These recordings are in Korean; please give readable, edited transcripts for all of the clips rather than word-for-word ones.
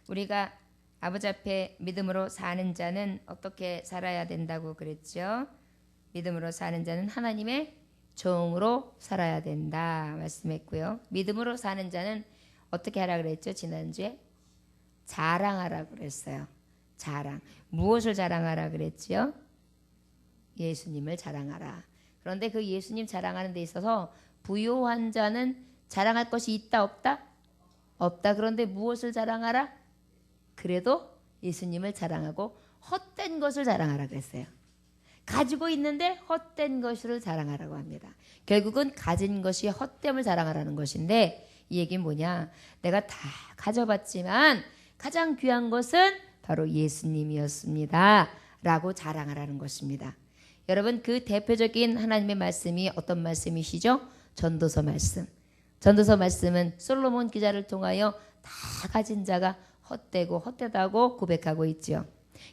우리가 아버지 앞에 믿음으로 사는 자는 어떻게 살아야 된다고 그랬죠? 믿음으로 사는 자는 하나님의 종으로 살아야 된다 말씀했고요. 믿음으로 사는 자는 어떻게 하라 그랬죠? 지난주에 자랑하라 그랬어요. 자랑. 무엇을 자랑하라 그랬죠? 예수님을 자랑하라. 그런데 그 예수님 자랑하는 데 있어서 부요한 자는 자랑할 것이 있다 없다? 없다. 그런데 무엇을 자랑하라? 그래도 예수님을 자랑하고 헛된 것을 자랑하라 그랬어요. 가지고 있는데 헛된 것을 자랑하라고 합니다. 결국은 가진 것이 헛됨을 자랑하라는 것인데 이 얘기는 뭐냐? 내가 다 가져봤지만 가장 귀한 것은 바로 예수님이었습니다. 라고 자랑하라는 것입니다. 여러분 그 대표적인 하나님의 말씀이 어떤 말씀이시죠? 전도서 말씀. 전도서 말씀은 솔로몬 기자를 통하여 다 가진 자가 헛되고 헛되다고 고백하고 있죠.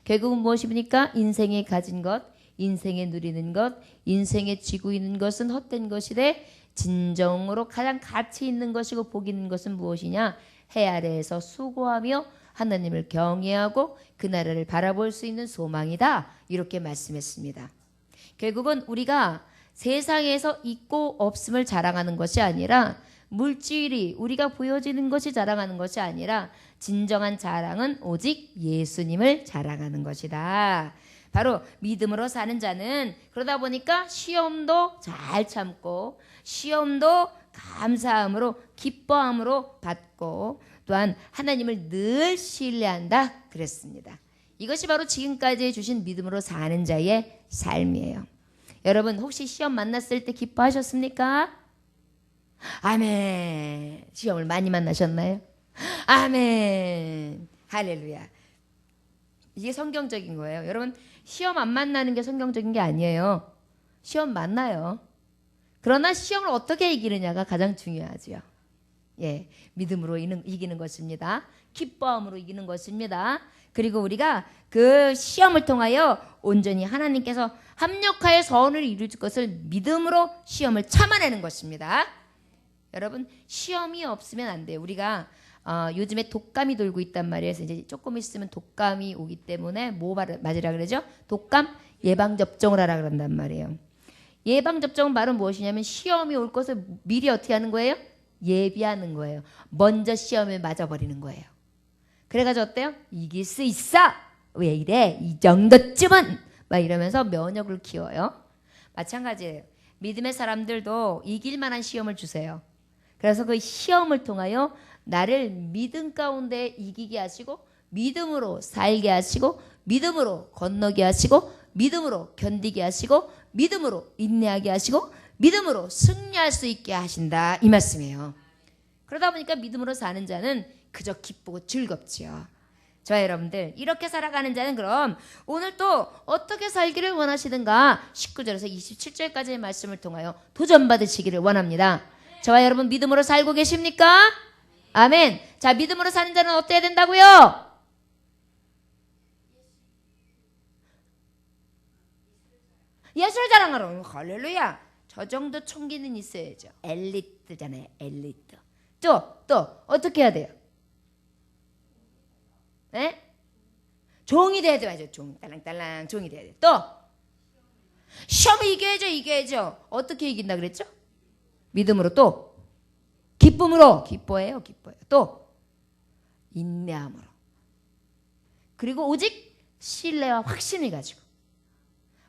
결국은 무엇입니까? 인생에 가진 것, 인생에 누리는 것, 인생에 쥐고 있는 것은 헛된 것이되 진정으로 가장 가치 있는 것이고 복 있는 것은 무엇이냐? 해 아래에서 수고하며 하나님을 경외하고 그 나라를 바라볼 수 있는 소망이다. 이렇게 말씀했습니다. 결국은 우리가 세상에서 있고 없음을 자랑하는 것이 아니라 물질이 우리가 보여지는 것이 자랑하는 것이 아니라 진정한 자랑은 오직 예수님을 자랑하는 것이다. 바로 믿음으로 사는 자는 그러다 보니까 시험도 잘 참고 시험도 감사함으로 기뻐함으로 받고 또한 하나님을 늘 신뢰한다 그랬습니다. 이것이 바로 지금까지 주신 믿음으로 사는 자의 삶이에요. 여러분 혹시 시험 만났을 때 기뻐하셨습니까? 아멘. 시험을 많이 만나셨나요? 아멘. 할렐루야. 이게 성경적인 거예요. 여러분 시험 안 만나는 게 성경적인 게 아니에요. 시험 만나요. 그러나 시험을 어떻게 이기느냐가 가장 중요하죠. 예, 믿음으로 이기는 것입니다. 기뻐함으로 이기는 것입니다. 그리고 우리가 그 시험을 통하여 온전히 하나님께서 합력하여 선을 이룰 것을 믿음으로 시험을 참아내는 것입니다. 여러분 시험이 없으면 안 돼요. 우리가 요즘에 독감이 돌고 있단 말이에요. 그래서 이제 조금 있으면 독감이 오기 때문에 뭐 맞으라 그러죠? 독감 예방접종을 하라 그런단 말이에요. 예방접종은 바로 무엇이냐면 시험이 올 것을 미리 어떻게 하는 거예요? 예비하는 거예요. 먼저 시험에 맞아버리는 거예요. 그래가지고 어때요? 이길 수 있어. 왜 이래? 이 정도쯤은 막 이러면서 면역을 키워요. 마찬가지예요. 믿음의 사람들도 이길 만한 시험을 주세요. 그래서 그 시험을 통하여 나를 믿음 가운데 이기게 하시고 믿음으로 살게 하시고 믿음으로 건너게 하시고 믿음으로 견디게 하시고 믿음으로 인내하게 하시고 믿음으로 승리할 수 있게 하신다 이 말씀이에요. 그러다 보니까 믿음으로 사는 자는 그저 기쁘고 즐겁지요. 저와 여러분들 이렇게 살아가는 자는 그럼 오늘 또 어떻게 살기를 원하시든가 19절에서 27절까지의 말씀을 통하여 도전받으시기를 원합니다. 저와 여러분 믿음으로 살고 계십니까? 아멘. 자, 믿음으로 사는 자는 어때야 된다고요? 예수를 자랑하라. 할렐루야. 저 정도 총기는 있어야죠. 엘리트잖아요. 엘리트. 또 어떻게 해야 돼요? 에? 종이 돼야 돼. 맞아. 종 딸랑딸랑 종이 돼야 돼. 또 시험을 이겨야죠. 어떻게 이긴다 그랬죠? 믿음으로 또 기쁨으로 기뻐해요. 또 인내함으로 그리고 오직 신뢰와 확신을 가지고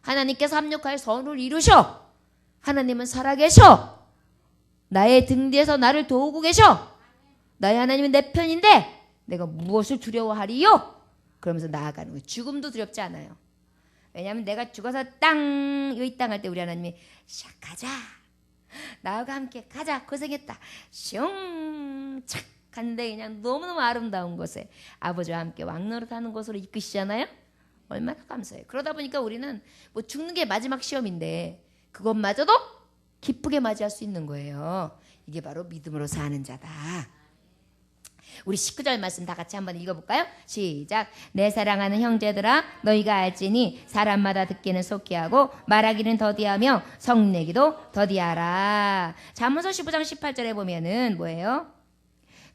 하나님께서 합력하여 선을 이루셔. 하나님은 살아계셔. 나의 등 뒤에서 나를 도우고 계셔. 나의 하나님은 내 편인데 내가 무엇을 두려워하리요? 그러면서 나아가는 거예요. 죽음도 두렵지 않아요. 왜냐하면 내가 죽어서 이 땅 할 때 우리 하나님이 가자. 나와 함께 가자. 고생했다. 슝착 갔는데 그냥 너무너무 아름다운 곳에 아버지와 함께 왕노릇하는 곳으로 이끄시잖아요. 얼마나 감사해요. 그러다 보니까 우리는 뭐 죽는 게 마지막 시험인데 그것마저도 기쁘게 맞이할 수 있는 거예요. 이게 바로 믿음으로 사는 자다. 우리 19절 말씀 다 같이 한번 읽어볼까요? 시작. 내 사랑하는 형제들아 너희가 알지니 사람마다 듣기는 속히 하고 말하기는 더디하며 성내기도 더디하라. 잠언서 15장 18절에 보면은 뭐예요?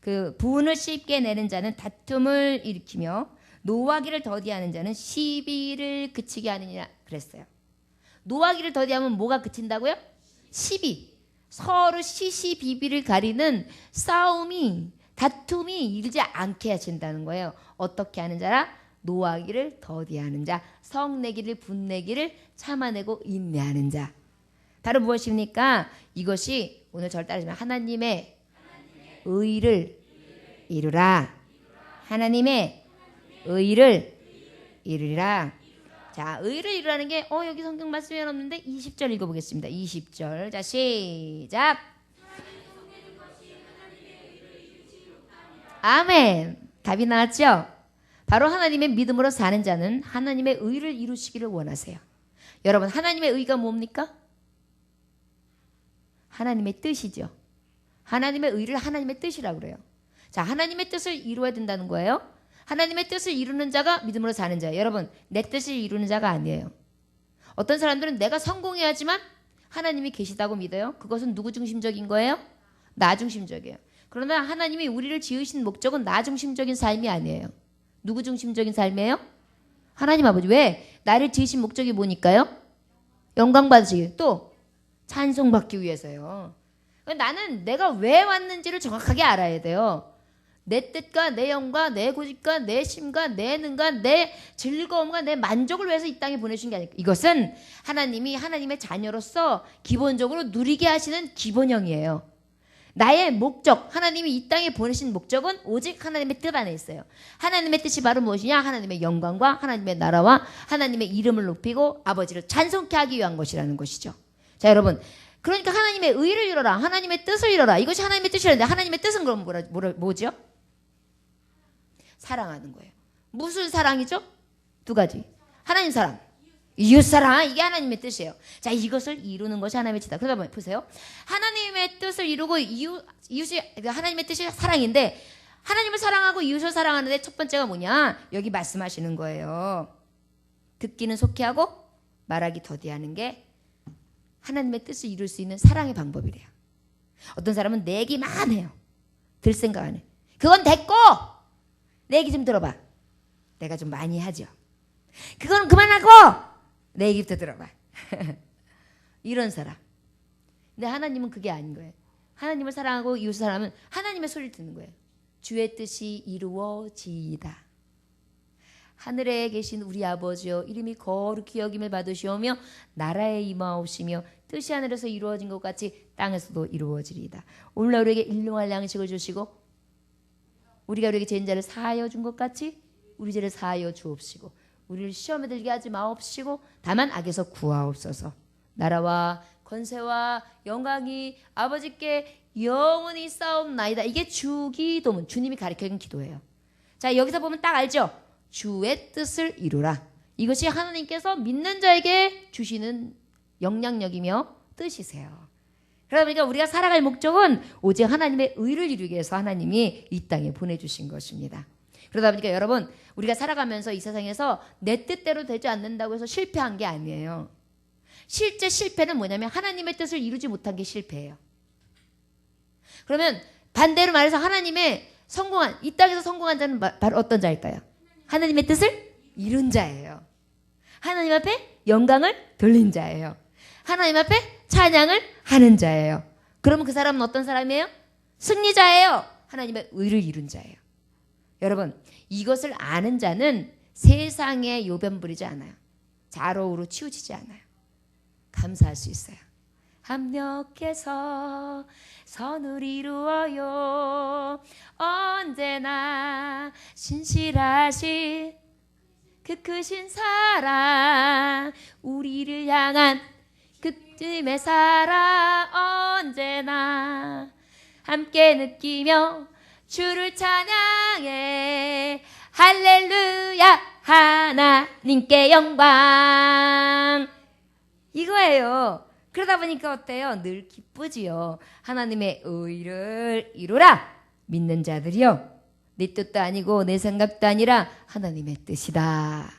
그 분을 쉽게 내는 자는 다툼을 일으키며 노하기를 더디하는 자는 시비를 그치게 하느니라 그랬어요. 노하기를 더디하면 뭐가 그친다고요? 시비. 서로 시시비비를 가리는 싸움이 다툼이 일지 않게 하신다는 거예요. 어떻게 하는 자라? 노하기를 더디하는 자, 성내기를 분내기를 참아내고 인내하는 자. 바로 무엇입니까? 이것이 오늘 저를 따르시면 하나님의 의를 이루라. 하나님의 의를 이루리라. 자, 의를 이루라는 게 여기 성경 말씀이 없는데 20절 읽어보겠습니다. 20절. 자, 시작. 아멘. 답이 나왔죠? 바로 하나님의 믿음으로 사는 자는 하나님의 의를 이루시기를 원하세요. 여러분, 하나님의 의가 뭡니까? 하나님의 뜻이죠. 하나님의 의를 하나님의 뜻이라고 그래요. 자, 하나님의 뜻을 이루어야 된다는 거예요. 하나님의 뜻을 이루는 자가 믿음으로 사는 자예요. 여러분, 내 뜻을 이루는 자가 아니에요. 어떤 사람들은 내가 성공해야지만 하나님이 계시다고 믿어요. 그것은 누구 중심적인 거예요? 나 중심적이에요. 그러나 하나님이 우리를 지으신 목적은 나 중심적인 삶이 아니에요. 누구 중심적인 삶이에요? 하나님 아버지. 왜? 나를 지으신 목적이 뭐니까요? 영광 받으시기, 또 찬송받기 위해서요. 나는 내가 왜 왔는지를 정확하게 알아야 돼요. 내 뜻과 내 영과 내 고집과 내 심과 내 능과 내 즐거움과 내 만족을 위해서 이 땅에 보내신 게 아니고, 이것은 하나님이 하나님의 자녀로서 기본적으로 누리게 하시는 기본형이에요. 나의 목적, 하나님이 이 땅에 보내신 목적은 오직 하나님의 뜻 안에 있어요. 하나님의 뜻이 바로 무엇이냐? 하나님의 영광과 하나님의 나라와 하나님의 이름을 높이고 아버지를 찬송케 하기 위한 것이라는 것이죠. 자, 여러분, 그러니까 하나님의 의를 이뤄라, 하나님의 뜻을 이뤄라, 이것이 하나님의 뜻이라는데, 하나님의 뜻은 그럼 뭐죠? 사랑하는 거예요. 무슨 사랑이죠? 두 가지. 하나님 사랑, 이웃 사랑, 이게 하나님의 뜻이에요. 자, 이것을 이루는 것이 하나님의 뜻이다. 그러다 보면 보세요. 하나님의 뜻을 이루고 이웃이, 하나님의 뜻이 사랑인데, 하나님을 사랑하고 이웃을 사랑하는데 첫 번째가 뭐냐? 여기 말씀하시는 거예요. 듣기는 속히 하고 말하기 더디하는 게 하나님의 뜻을 이룰 수 있는 사랑의 방법이래요. 어떤 사람은 내 얘기만 해요. 들 생각 안 해. 그건 됐고 내 얘기 좀 들어봐. 내가 좀 많이 하죠. 그건 그만하고 내 얘기부터 들어봐. 이런 사람. 근데 하나님은 그게 아닌 거예요. 하나님을 사랑하고 이웃을 사랑하면 하나님의 소리를 듣는 거예요. 주의 뜻이 이루어지이다. 하늘에 계신 우리 아버지여, 이름이 거룩히 여김을 받으시오며 나라에 임하옵시며 뜻이 하늘에서 이루어진 것 같이 땅에서도 이루어지리이다. 오늘날 우리에게 일용할 양식을 주시고 우리가 우리에게 죄인자를 사하여 준 것 같이 우리 죄를 사하여 주옵시고 우리를 시험에 들게 하지 마옵시고 다만 악에서 구하옵소서. 나라와 권세와 영광이 아버지께 영원히 싸움나이다. 이게 주기도문, 주님이 가르쳐준 기도예요. 자, 여기서 보면 딱 알죠? 주의 뜻을 이루라. 이것이 하나님께서 믿는 자에게 주시는 영향력이며 뜻이세요. 그러다 보니까 우리가 살아갈 목적은 오직 하나님의 의를 이루기 위해서 하나님이 이 땅에 보내주신 것입니다. 그러다 보니까 여러분, 우리가 살아가면서 이 세상에서 내 뜻대로 되지 않는다고 해서 실패한 게 아니에요. 실제 실패는 뭐냐면 하나님의 뜻을 이루지 못한 게 실패예요. 그러면 반대로 말해서 하나님의 성공한, 이 땅에서 성공한 자는 바로 어떤 자일까요? 하나님의 뜻을 이룬 자예요. 하나님 앞에 영광을 돌린 자예요. 하나님 앞에 찬양을 하는 자예요. 그러면 그 사람은 어떤 사람이에요? 승리자예요. 하나님의 의를 이룬 자예요. 여러분, 이것을 아는 자는 세상에 요변 부리지 않아요. 좌로우로 치우치지 않아요. 감사할 수 있어요. 합력해서 선을 이루어요. 언제나 신실하신 그 크신 사랑, 우리를 향한 그 뜸의 사랑, 언제나 함께 느끼며 주를 찬양해. 할렐루야, 하나님께 영광. 이거예요. 그러다 보니까 어때요? 늘 기쁘지요. 하나님의 의를 이루라. 믿는 자들이요, 내 뜻도 아니고 내 생각도 아니라 하나님의 뜻이다.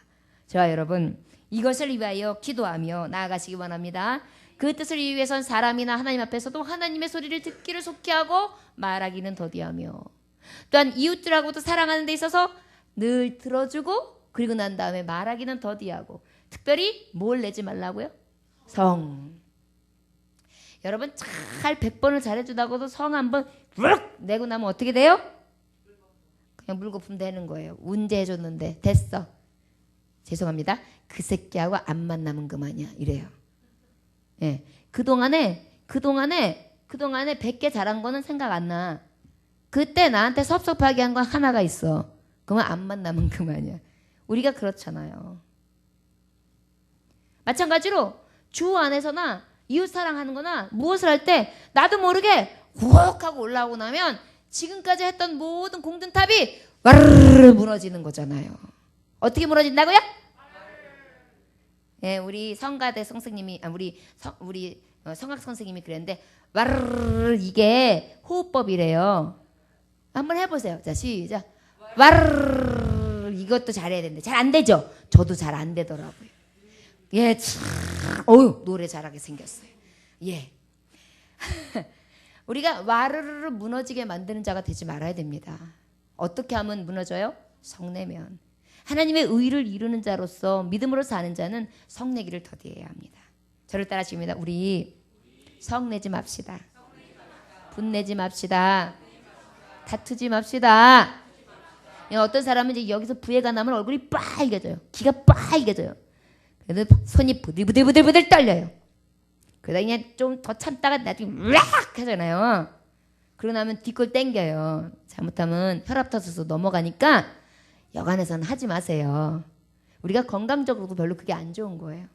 저와 여러분, 이것을 위하여 기도하며 나아가시기 원합니다. 그 뜻을 이루기 위해선 사람이나 하나님 앞에서도 하나님의 소리를 듣기를 속히 하고 말하기는 더디하며 또한 이웃들하고도 사랑하는 데 있어서 늘 들어주고 그리고 난 다음에 말하기는 더디하고 특별히 뭘 내지 말라고요? 성. 여러분 잘 100번을 잘해주다가도 성 한번 내고 나면 어떻게 돼요? 그냥 물거품 되는 거예요. 운제해줬는데 됐어. 죄송합니다. 그 새끼하고 안 만나면 그만이야. 이래요. 예. 그동안에 100개 잘한 거는 생각 안 나. 그때 나한테 섭섭하게 한 건 하나가 있어. 그러면 안 만나면 그만이야. 우리가 그렇잖아요. 마찬가지로 주 안에서나 이웃 사랑하는 거나 무엇을 할 때 나도 모르게 훅 하고 올라오고 나면 지금까지 했던 모든 공든탑이 와르르 무너지는 거잖아요. 어떻게 무너진다고요? 예, 우리 성가대 선생님이 우리 성악 선생님이 그랬는데 와르르 이게 호흡법이래요. 한번 해보세요. 자, 시작. 와르르 이것도 잘해야 되는데 잘 안 되죠? 저도 잘 안 되더라고요. 예, 어유 노래 잘하게 생겼어요. 예. 우리가 와르르 무너지게 만드는 자가 되지 말아야 됩니다. 어떻게 하면 무너져요? 성내면. 하나님의 의를 이루는 자로서 믿음으로 사는 자는 성내기를 더디해야 합니다. 저를 따라하십니다. 우리 성내지 맙시다. 분내지 맙시다. 다투지 맙시다. 어떤 사람은 이제 여기서 부해가 나면 얼굴이 빨개져요. 기가 빨개져요. 그래도 손이 부들부들 떨려요. 그러다 그냥 좀 더 참다가 나중에 으악 하잖아요. 그러고 나면 뒷골 땡겨요. 잘못하면 혈압 터져서 넘어가니까 여간에서는 하지 마세요. 우리가 건강적으로도 별로 그게 안 좋은 거예요.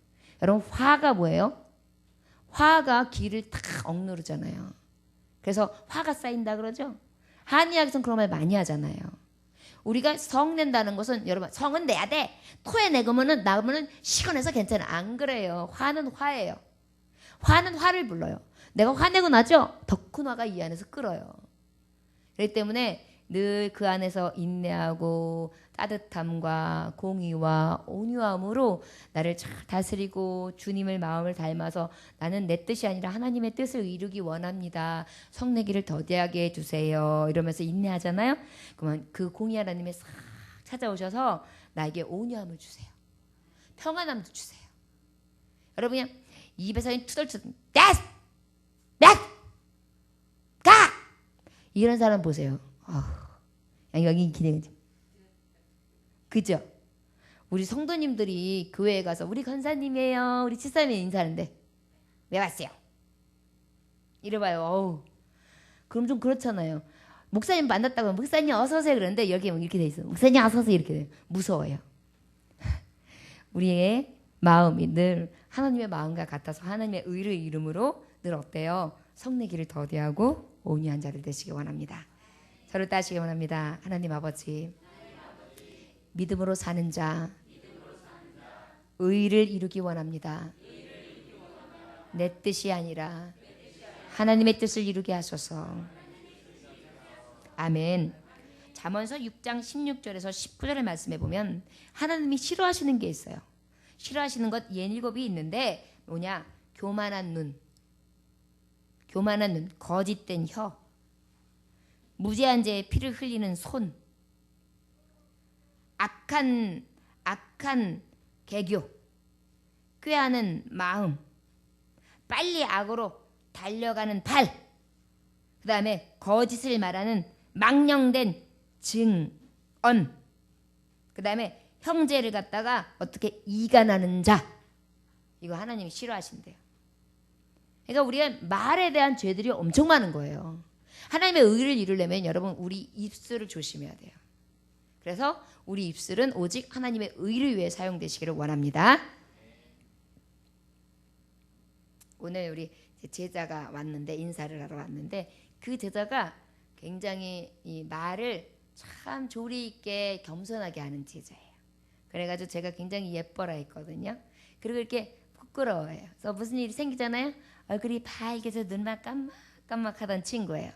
여러분 화가 뭐예요? 화가 기를 탁 억누르잖아요. 그래서 화가 쌓인다 그러죠. 한의학에서는 그런 말 많이 하잖아요. 우리가 성 낸다는 것은 여러분 성은 내야 돼. 토해내고면은 나오면은 시원해서 괜찮아. 안 그래요. 화는 화예요. 화는 화를 불러요. 내가 화내고 나죠? 더 큰 화가 이 안에서 끓어요. 그렇기 때문에 늘 그 안에서 인내하고 따뜻함과 공의와 온유함으로 나를 잘 다스리고 주님의 마음을 닮아서 나는 내 뜻이 아니라 하나님의 뜻을 이루기 원합니다. 성내기를 더디하게 해주세요. 이러면서 인내하잖아요. 그러면 그 공의 하나님이 싹 찾아오셔서 나에게 온유함을 주세요. 평안함도 주세요. 여러분 그냥 입에서 투덜투덜 가! 이런 사람 보세요. 여기 기대는 그죠? 우리 성도님들이 교회에 가서 우리 권사님이에요. 우리 집사님이 인사하는데 왜 왔어요? 이래봐요. 어우. 그럼 좀 그렇잖아요. 목사님 만났다고 목사님 어서 오세요 그러는데 여기 이렇게 돼 있어. 목사님 어서 오세요 이렇게 돼. 무서워요. 우리의 마음이 늘 하나님의 마음과 같아서 하나님의 의를 이름으로 늘 어때요? 성내기를 더디하고 온유한 자를 되시기 원합니다. 저를 따시기 원합니다. 하나님 아버지 믿음으로 사는 자 의를 이루기 원합니다. 내 뜻이 아니라 하나님의 뜻을 이루게 하소서. 아멘. 잠언서 6장 16절에서 19절의 말씀에 보면 하나님이 싫어하시는 게 있어요. 싫어하시는 것 예일곱이 있는데 뭐냐? 교만한 눈, 거짓된 혀, 무죄한 자의 피를 흘리는 손, 악한 개교, 꾀하는 마음, 빨리 악으로 달려가는 발, 그 다음에 거짓을 말하는 망령된 증언, 그 다음에 형제를 갖다가 어떻게 이간하는 자, 이거 하나님이 싫어하신대요. 그러니까 우리가 말에 대한 죄들이 엄청 많은 거예요. 하나님의 의를 이루려면 여러분 우리 입술을 조심해야 돼요. 그래서 우리 입술은 오직 하나님의 의를 위해 사용되시기를 원합니다. 오늘 우리 제자가 왔는데 인사를 하러 왔는데 그 제자가 굉장히 이 말을 참 조리 있게 겸손하게 하는 제자예요. 그래가지고 제가 굉장히 예뻐라 했거든요. 그리고 이렇게 부끄러워해요. 그래서 무슨 일이 생기잖아요. 얼굴이 밝게서 눈만 깜빡깜빡하던 친구예요.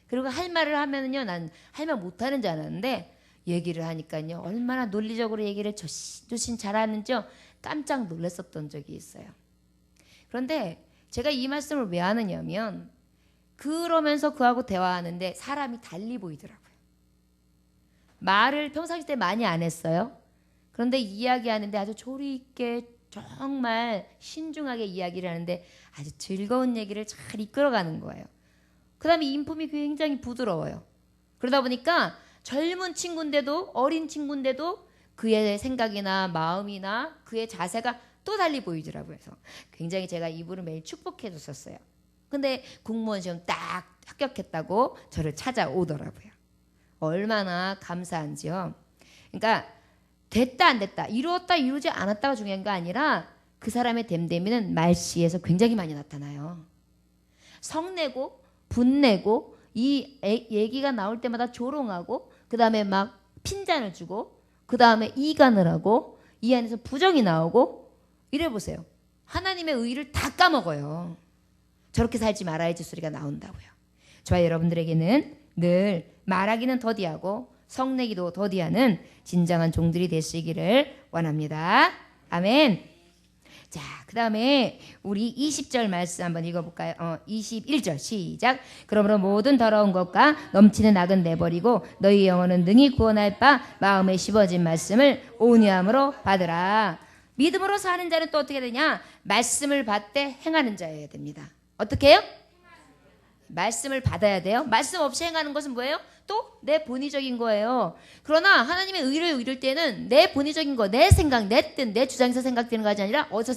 그리고 할 말을 하면은요, 난 할 말 못하는 줄 알았는데 얘기를 하니까요, 얼마나 논리적으로 얘기를 조신 잘하는지요, 깜짝 놀랐었던 적이 있어요. 그런데 제가 이 말씀을 왜 하느냐면 그러면서 그하고 대화하는데 사람이 달리 보이더라고요. 말을 평상시 때 많이 안 했어요. 그런데 이야기하는데 아주 조리 있게 정말 신중하게 이야기를 하는데 아주 즐거운 얘기를 잘 이끌어가는 거예요. 그 다음에 인품이 굉장히 부드러워요. 그러다 보니까 젊은 친구인데도 어린 친구인데도 그의 생각이나 마음이나 그의 자세가 또 달리 보이더라고요. 그래서 굉장히 제가 이분을 매일 축복해 줬었어요. 근데 공무원 시험 딱 합격했다고 저를 찾아오더라고요. 얼마나 감사한지요. 그러니까 됐다 안 됐다, 이루었다 이루지 않았다가 중요한 게 아니라 그 사람의 됨됨이는 말씨에서 굉장히 많이 나타나요. 성내고 분내고 이 얘기가 나올 때마다 조롱하고 그 다음에 막 핀잔을 주고 그 다음에 이간을 하고 이 안에서 부정이 나오고 이래 보세요. 하나님의 의를 다 까먹어요. 저렇게 살지 말아야지 소리가 나온다고요. 저와 여러분들에게는 늘 말하기는 더디하고 성내기도 더디하는 진정한 종들이 되시기를 원합니다. 아멘. 자, 그 다음에 우리 20절 말씀 한번 읽어볼까요? 21절 시작. 그러므로 모든 더러운 것과 넘치는 악은 내버리고 너희 영혼은 능히 구원할 바 마음에 심어진 말씀을 온유함으로 받으라. 믿음으로 사는 자는 또 어떻게 되냐? 말씀을 받되 행하는 자여야 됩니다. 어떻게 해요? 말씀을 받아야 돼요. 말씀 없이 행하는 것은 뭐예요? 또 내 본의적인 거예요. 그러나 하나님의 의를 이룰 때는 내 본의적인 거, 내 생각, 내 뜻, 내 주장에서 생각되는 것이 아니라 어디서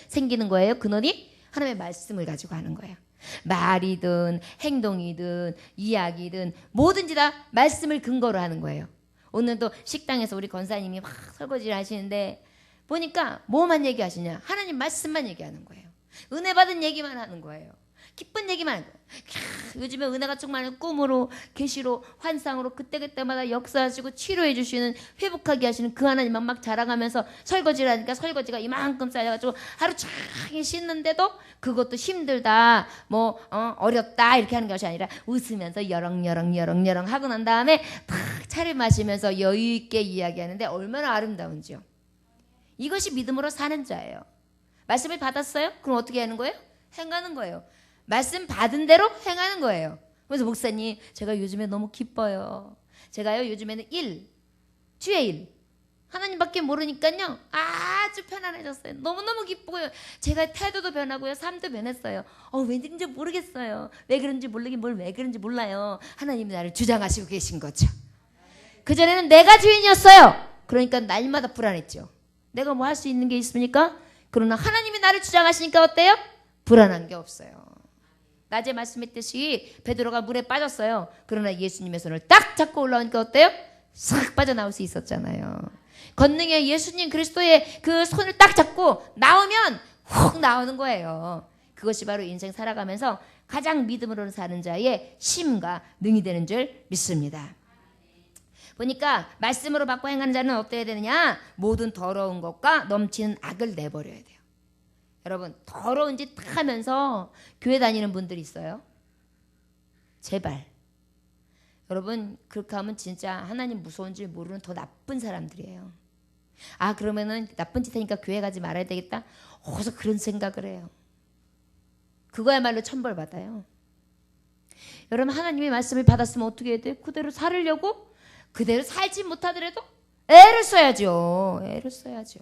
생기는 거예요? 근원이 하나님의 말씀을 가지고 하는 거예요. 말이든 행동이든 이야기든 뭐든지 다 말씀을 근거로 하는 거예요. 오늘도 식당에서 우리 권사님이 막 설거지를 하시는데 보니까 뭐만 얘기하시냐? 하나님 말씀만 얘기하는 거예요. 은혜 받은 얘기만 하는 거예요. 기쁜 얘기만 하는 거예요. 요즘에 은혜가 정말 꿈으로 계시로 환상으로 그때그때마다 역사하시고 치료해 주시는 회복하게 하시는 그 하나님만 막 자랑하면서 설거지를 하니까 설거지가 이만큼 쌓여가지고 하루 종일 씻는데도 그것도 힘들다 어렵다 이렇게 하는 것이 아니라 웃으면서 여렁여렁 하고 난 다음에 탁 차를 마시면서 여유 있게 이야기하는데 얼마나 아름다운지요. 이것이 믿음으로 사는 자예요. 말씀을 받았어요? 그럼 어떻게 하는 거예요? 행하는 거예요. 말씀 받은 대로 행하는 거예요. 그래서 목사님, 제가 요즘에 너무 기뻐요. 제가요 요즘에는 주에 일 하나님밖에 모르니까요 아주 편안해졌어요. 너무너무 기쁘고요. 제가 태도도 변하고요, 삶도 변했어요. 왠지 모르겠어요. 왜 그런지 모르긴 왜 그런지 몰라요. 하나님이 나를 주장하시고 계신 거죠. 그전에는 내가 주인이었어요. 그러니까 날마다 불안했죠. 내가 뭐 할 수 있는 게 있습니까? 그러나 하나님이 나를 주장하시니까 어때요? 불안한 게 없어요. 낮에 말씀했듯이 베드로가 물에 빠졌어요. 그러나 예수님의 손을 딱 잡고 올라오니까 어때요? 싹 빠져나올 수 있었잖아요. 권능의 예수님 그리스도의 그 손을 딱 잡고 나오면 훅 나오는 거예요. 그것이 바로 인생 살아가면서 가장 믿음으로 사는 자의 힘과 능이 되는 줄 믿습니다. 보니까 말씀으로 받고 행하는 자는 어때야 되느냐? 모든 더러운 것과 넘치는 악을 내버려야 돼요. 여러분, 더러운 짓 다 하면서 교회 다니는 분들이 있어요. 제발. 여러분, 그렇게 하면 진짜 하나님 무서운 줄 모르는 더 나쁜 사람들이에요. 그러면은 나쁜 짓 하니까 교회 가지 말아야 되겠다? 어디서 그런 생각을 해요. 그거야말로 천벌받아요. 여러분, 하나님의 말씀을 받았으면 어떻게 해야 돼요? 그대로 살으려고? 그대로 살지 못하더라도 애를 써야죠. 애를 써야죠.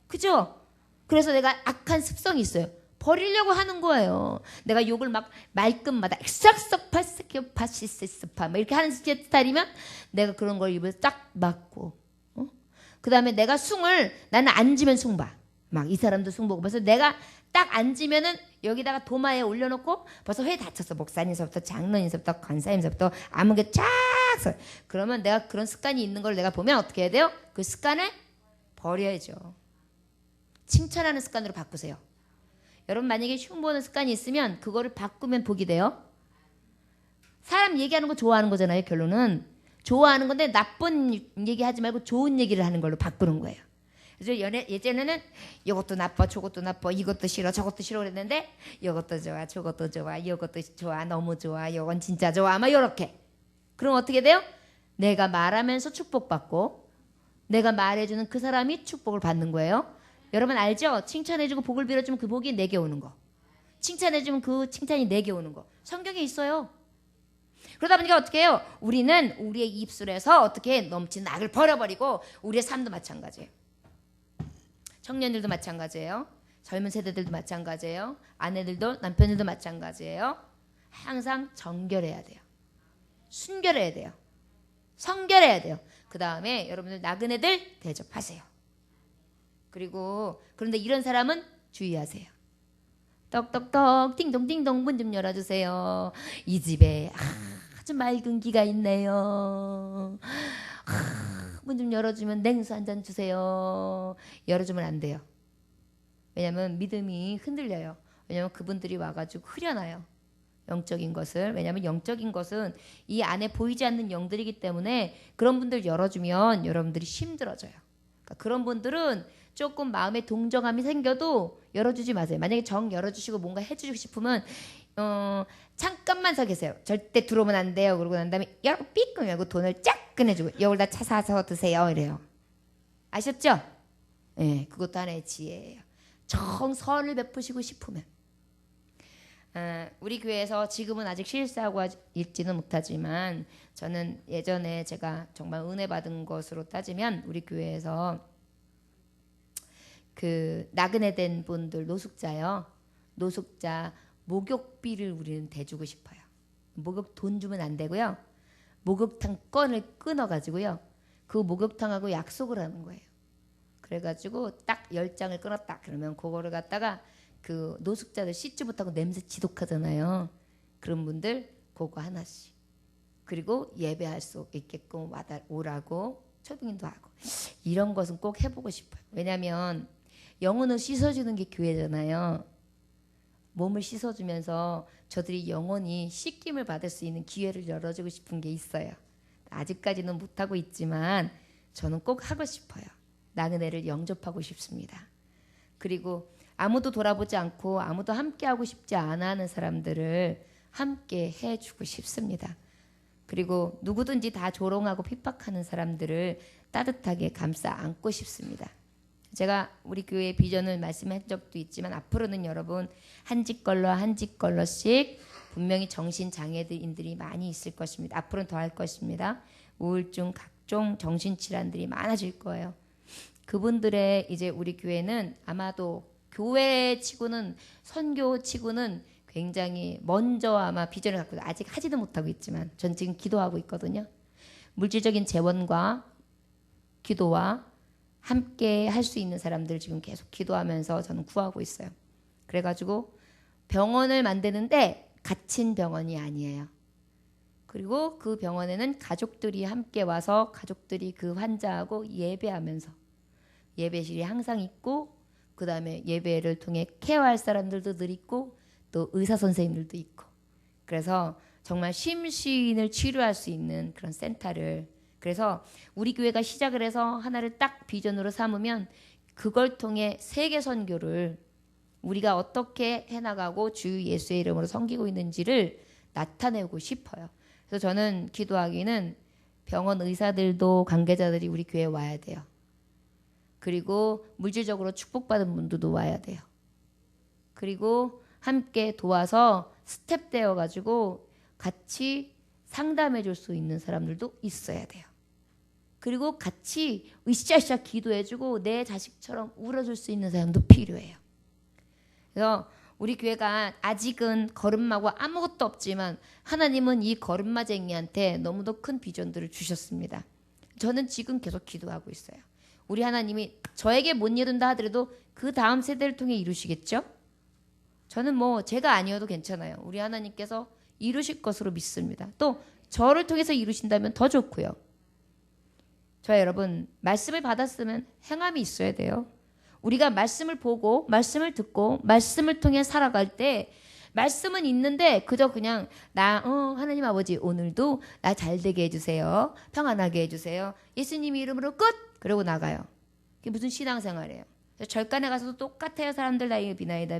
그죠? 그래서 내가 악한 습성이 있어요. 버리려고 하는 거예요. 내가 욕을 막 말끝마다 엑삭삭 파스케 파시스파 이렇게 하는 스타일이면 내가 그런 걸 입에서 딱 막고 그 다음에 내가 숭을 나는 앉으면 숭 봐. 막 이 사람도 숭 보고 벌써 내가 딱 앉으면은 여기다가 도마에 올려놓고 벌써 회 다쳤어. 목사님서부터 장로님서부터 권사님서부터 아무게 쫙 서. 그러면 내가 그런 습관이 있는 걸 내가 보면 어떻게 해야 돼요? 그 습관을 버려야죠. 칭찬하는 습관으로 바꾸세요. 여러분 만약에 흉보는 습관이 있으면 그거를 바꾸면 복이 돼요. 사람 얘기하는 거 좋아하는 거잖아요. 결론은 좋아하는 건데 나쁜 얘기하지 말고 좋은 얘기를 하는 걸로 바꾸는 거예요. 그래서 예전에는 이것도 나빠 저것도 나빠 이것도 싫어 저것도 싫어 그랬는데 이것도 좋아 저것도 좋아 이것도 좋아 너무 좋아 이건 진짜 좋아 아마 이렇게. 그럼 어떻게 돼요? 내가 말하면서 축복받고 내가 말해주는 그 사람이 축복을 받는 거예요. 여러분 알죠? 칭찬해주고 복을 빌어주면 그 복이 내게 오는 거. 칭찬해주면 그 칭찬이 내게 오는 거. 성경에 있어요. 그러다 보니까 어떻게 해요? 우리는 우리의 입술에서 어떻게 넘치는 악을 버려버리고 우리의 삶도 마찬가지예요. 청년들도 마찬가지예요. 젊은 세대들도 마찬가지예요. 아내들도 남편들도 마찬가지예요. 항상 정결해야 돼요. 순결해야 돼요. 성결해야 돼요. 그 다음에 여러분들 나그네들 대접하세요. 그리고 그런데 이런 사람은 주의하세요. 떡떡떡 띵동띵동 문 좀 열어주세요. 이 집에 아주 맑은 기가 있네요. 문 좀 열어주면 냉수 한 잔 주세요. 열어주면 안 돼요. 왜냐하면 믿음이 흔들려요. 왜냐하면 그분들이 와가지고 흐려놔요. 영적인 것을. 왜냐하면 영적인 것은 이 안에 보이지 않는 영들이기 때문에 그런 분들 열어주면 여러분들이 힘들어져요. 그러니까 그런 분들은 조금 마음에 동정함이 생겨도 열어주지 마세요. 만약에 정 열어주시고 뭔가 해주시고 싶으면 잠깐만 서 계세요. 절대 들어오면 안 돼요. 그러고 난 다음에 열고 삐끔 열고 돈을 쫙 꺼내주고 여기다 차 사서 드세요. 이래요. 아셨죠? 네, 그것도 하나의 지혜예요. 정선을 베푸시고 싶으면. 우리 교회에서 지금은 아직 실사하고 있지는 못하지만 저는 예전에 제가 정말 은혜 받은 것으로 따지면 우리 교회에서 그 나그네 된 분들 노숙자요. 노숙자 목욕비를 우리는 대주고 싶어요. 목욕 돈 주면 안 되고요. 목욕탕 건을 끊어가지고요. 그 목욕탕하고 약속을 하는 거예요. 그래가지고 딱 10장을 끊었다. 그러면 그거를 갖다가 그 노숙자들 씻지 못하고 냄새 지독하잖아요. 그런 분들 그거 하나씩. 그리고 예배할 수 있게끔 오라고 초빙도 하고. 이런 것은 꼭 해보고 싶어요. 왜냐하면 영혼을 씻어주는 게 교회잖아요. 몸을 씻어주면서 저들이 영혼이 씻김을 받을 수 있는 기회를 열어주고 싶은 게 있어요. 아직까지는 못하고 있지만 저는 꼭 하고 싶어요. 나그네를 영접하고 싶습니다. 그리고 아무도 돌아보지 않고 아무도 함께하고 싶지 않아 하는 사람들을 함께 해주고 싶습니다. 그리고 누구든지 다 조롱하고 핍박하는 사람들을 따뜻하게 감싸 안고 싶습니다. 제가 우리 교회 비전을 말씀한 적도 있지만 앞으로는 여러분 한 집 걸러씩 분명히 정신장애인들이 많이 있을 것입니다. 앞으로는 더 할 것입니다. 우울증, 각종 정신질환들이 많아질 거예요. 그분들의 이제 우리 교회는 아마도 교회 치고는 선교 치고는 굉장히 먼저 아마 비전을 갖고 아직 하지도 못하고 있지만 전 지금 기도하고 있거든요. 물질적인 재원과 기도와 함께 할 수 있는 사람들 지금 계속 기도하면서 저는 구하고 있어요. 그래가지고 병원을 만드는데 갇힌 병원이 아니에요. 그리고 그 병원에는 가족들이 함께 와서 가족들이 그 환자하고 예배하면서 예배실이 항상 있고 그 다음에 예배를 통해 케어할 사람들도 늘 있고 또 의사 선생님들도 있고 그래서 정말 심신을 치료할 수 있는 그런 센터를 그래서 우리 교회가 시작을 해서 하나를 딱 비전으로 삼으면 그걸 통해 세계 선교를 우리가 어떻게 해나가고 주 예수의 이름으로 섬기고 있는지를 나타내고 싶어요. 그래서 저는 기도하기는 병원 의사들도 관계자들이 우리 교회에 와야 돼요. 그리고 물질적으로 축복받은 분들도 와야 돼요. 그리고 함께 도와서 스텝 되어가지고 같이 상담해 줄 수 있는 사람들도 있어야 돼요. 그리고 같이 으쌰으쌰 기도해주고 내 자식처럼 울어줄 수 있는 사람도 필요해요. 그래서 우리 교회가 아직은 거름마고 아무것도 없지만 하나님은 이 거름마쟁이한테 너무도 큰 비전들을 주셨습니다. 저는 지금 계속 기도하고 있어요. 우리 하나님이 저에게 못 이룬다 하더라도 그 다음 세대를 통해 이루시겠죠? 저는 뭐 제가 아니어도 괜찮아요. 우리 하나님께서 이루실 것으로 믿습니다. 또 저를 통해서 이루신다면 더 좋고요. 저 여러분 말씀을 받았으면 행함이 있어야 돼요. 우리가 말씀을 보고 말씀을 듣고 말씀을 통해 살아갈 때 말씀은 있는데 그저 그냥 하나님 아버지 오늘도 나 잘되게 해주세요. 평안하게 해주세요. 예수님 이름으로 끝! 그러고 나가요. 그게 무슨 신앙생활이에요. 절간에 가서도 똑같아요. 사람들 나 이거 비나이다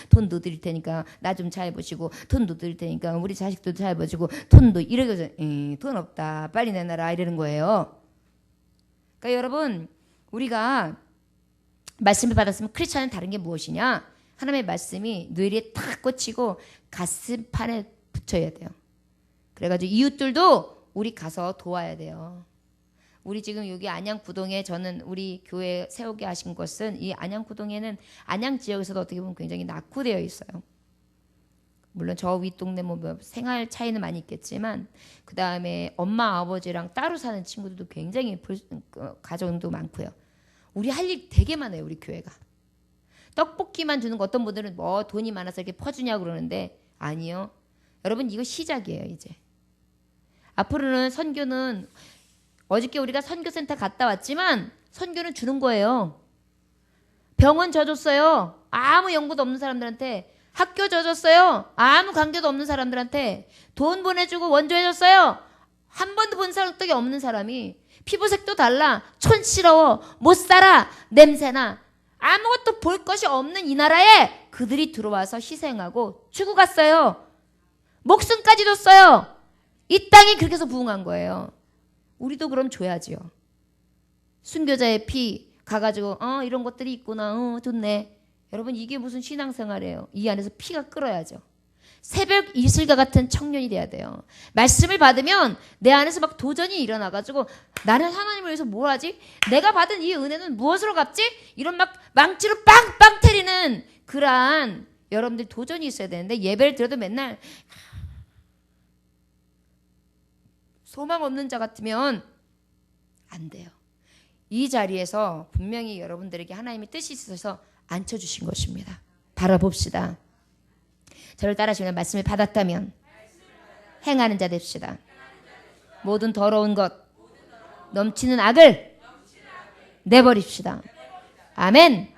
돈도 드릴 테니까 나 좀 잘 보시고 돈도 드릴 테니까 우리 자식도 잘 보시고 돈도 이러고서 돈 없다 빨리 내놔라 이러는 거예요. 그러니까 여러분 우리가 말씀을 받았으면 크리스찬은 다른 게 무엇이냐? 하나님의 말씀이 뇌리에 탁 꽂히고 가슴판에 붙여야 돼요. 그래가지고 이웃들도 우리 가서 도와야 돼요. 우리 지금 여기 안양구동에 저는 우리 교회 세우게 하신 것은 이 안양구동에는 안양 지역에서도 어떻게 보면 굉장히 낙후되어 있어요. 물론 저 윗동네 뭐 생활 차이는 많이 있겠지만 그 다음에 엄마 아버지랑 따로 사는 친구들도 굉장히 가정도 많고요. 우리 할 일 되게 많아요. 우리 교회가. 떡볶이만 주는 거 어떤 분들은 뭐 돈이 많아서 이렇게 퍼주냐고 그러는데 아니요. 여러분 이거 시작이에요. 이제 앞으로는 선교는 어저께 우리가 선교센터 갔다 왔지만 선교는 주는 거예요. 병원 져줬어요. 아무 연고도 없는 사람들한테. 학교 져줬어요. 아무 관계도 없는 사람들한테. 돈 보내주고 원조해줬어요. 한 번도 본 적이 없는 사람이 피부색도 달라. 촌스러워. 못 살아. 냄새나. 아무것도 볼 것이 없는 이 나라에 그들이 들어와서 희생하고 주고 갔어요. 목숨까지 줬어요. 이 땅이 그렇게 해서 부흥한 거예요. 우리도 그럼 줘야지요. 순교자의 피 가가지고 이런 것들이 있구나. 좋네. 여러분 이게 무슨 신앙생활이에요. 이 안에서 피가 끓어야죠. 새벽 이슬과 같은 청년이 돼야 돼요. 말씀을 받으면 내 안에서 막 도전이 일어나가지고 나는 하나님을 위해서 뭘 하지? 내가 받은 이 은혜는 무엇으로 갚지? 이런 막 망치로 빵빵 때리는 그러한 여러분들 도전이 있어야 되는데 예배를 드려도 맨날 소망 없는 자 같으면 안 돼요. 이 자리에서 분명히 여러분들에게 하나님의 뜻이 있어서 앉혀주신 것입니다. 바라봅시다. 저를 따라하시면 말씀을 받았다면 행하는 자 됩시다. 모든 더러운 것, 넘치는 악을 내버립시다. 아멘.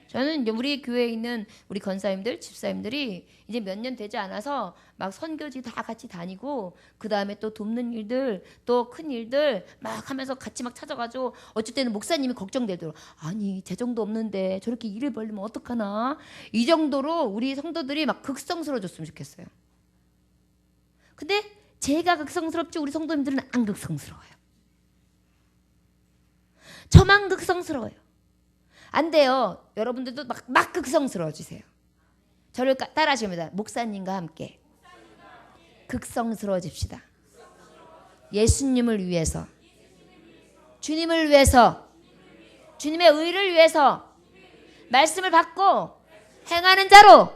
저는 우리 교회에 있는 우리 권사님들, 집사님들이 이제 몇 년 되지 않아서 막 선교지 다 같이 다니고 그 다음에 또 돕는 일들, 또 큰 일들 막 하면서 같이 막 찾아가지고 어쩔 때는 목사님이 걱정되더라고요. 아니 재정도 없는데 저렇게 일을 벌리면 어떡하나. 이 정도로 우리 성도들이 막 극성스러워졌으면 좋겠어요. 근데 제가 극성스럽지 우리 성도님들은 안 극성스러워요. 저만 극성스러워요. 안 돼요. 여러분들도 막 극성스러워지세요. 저를 따라하십니다. 목사님과 함께 극성스러워집시다. 예수님을 위해서, 주님을 위해서, 주님의 의를 위해서 말씀을 받고 행하는 자로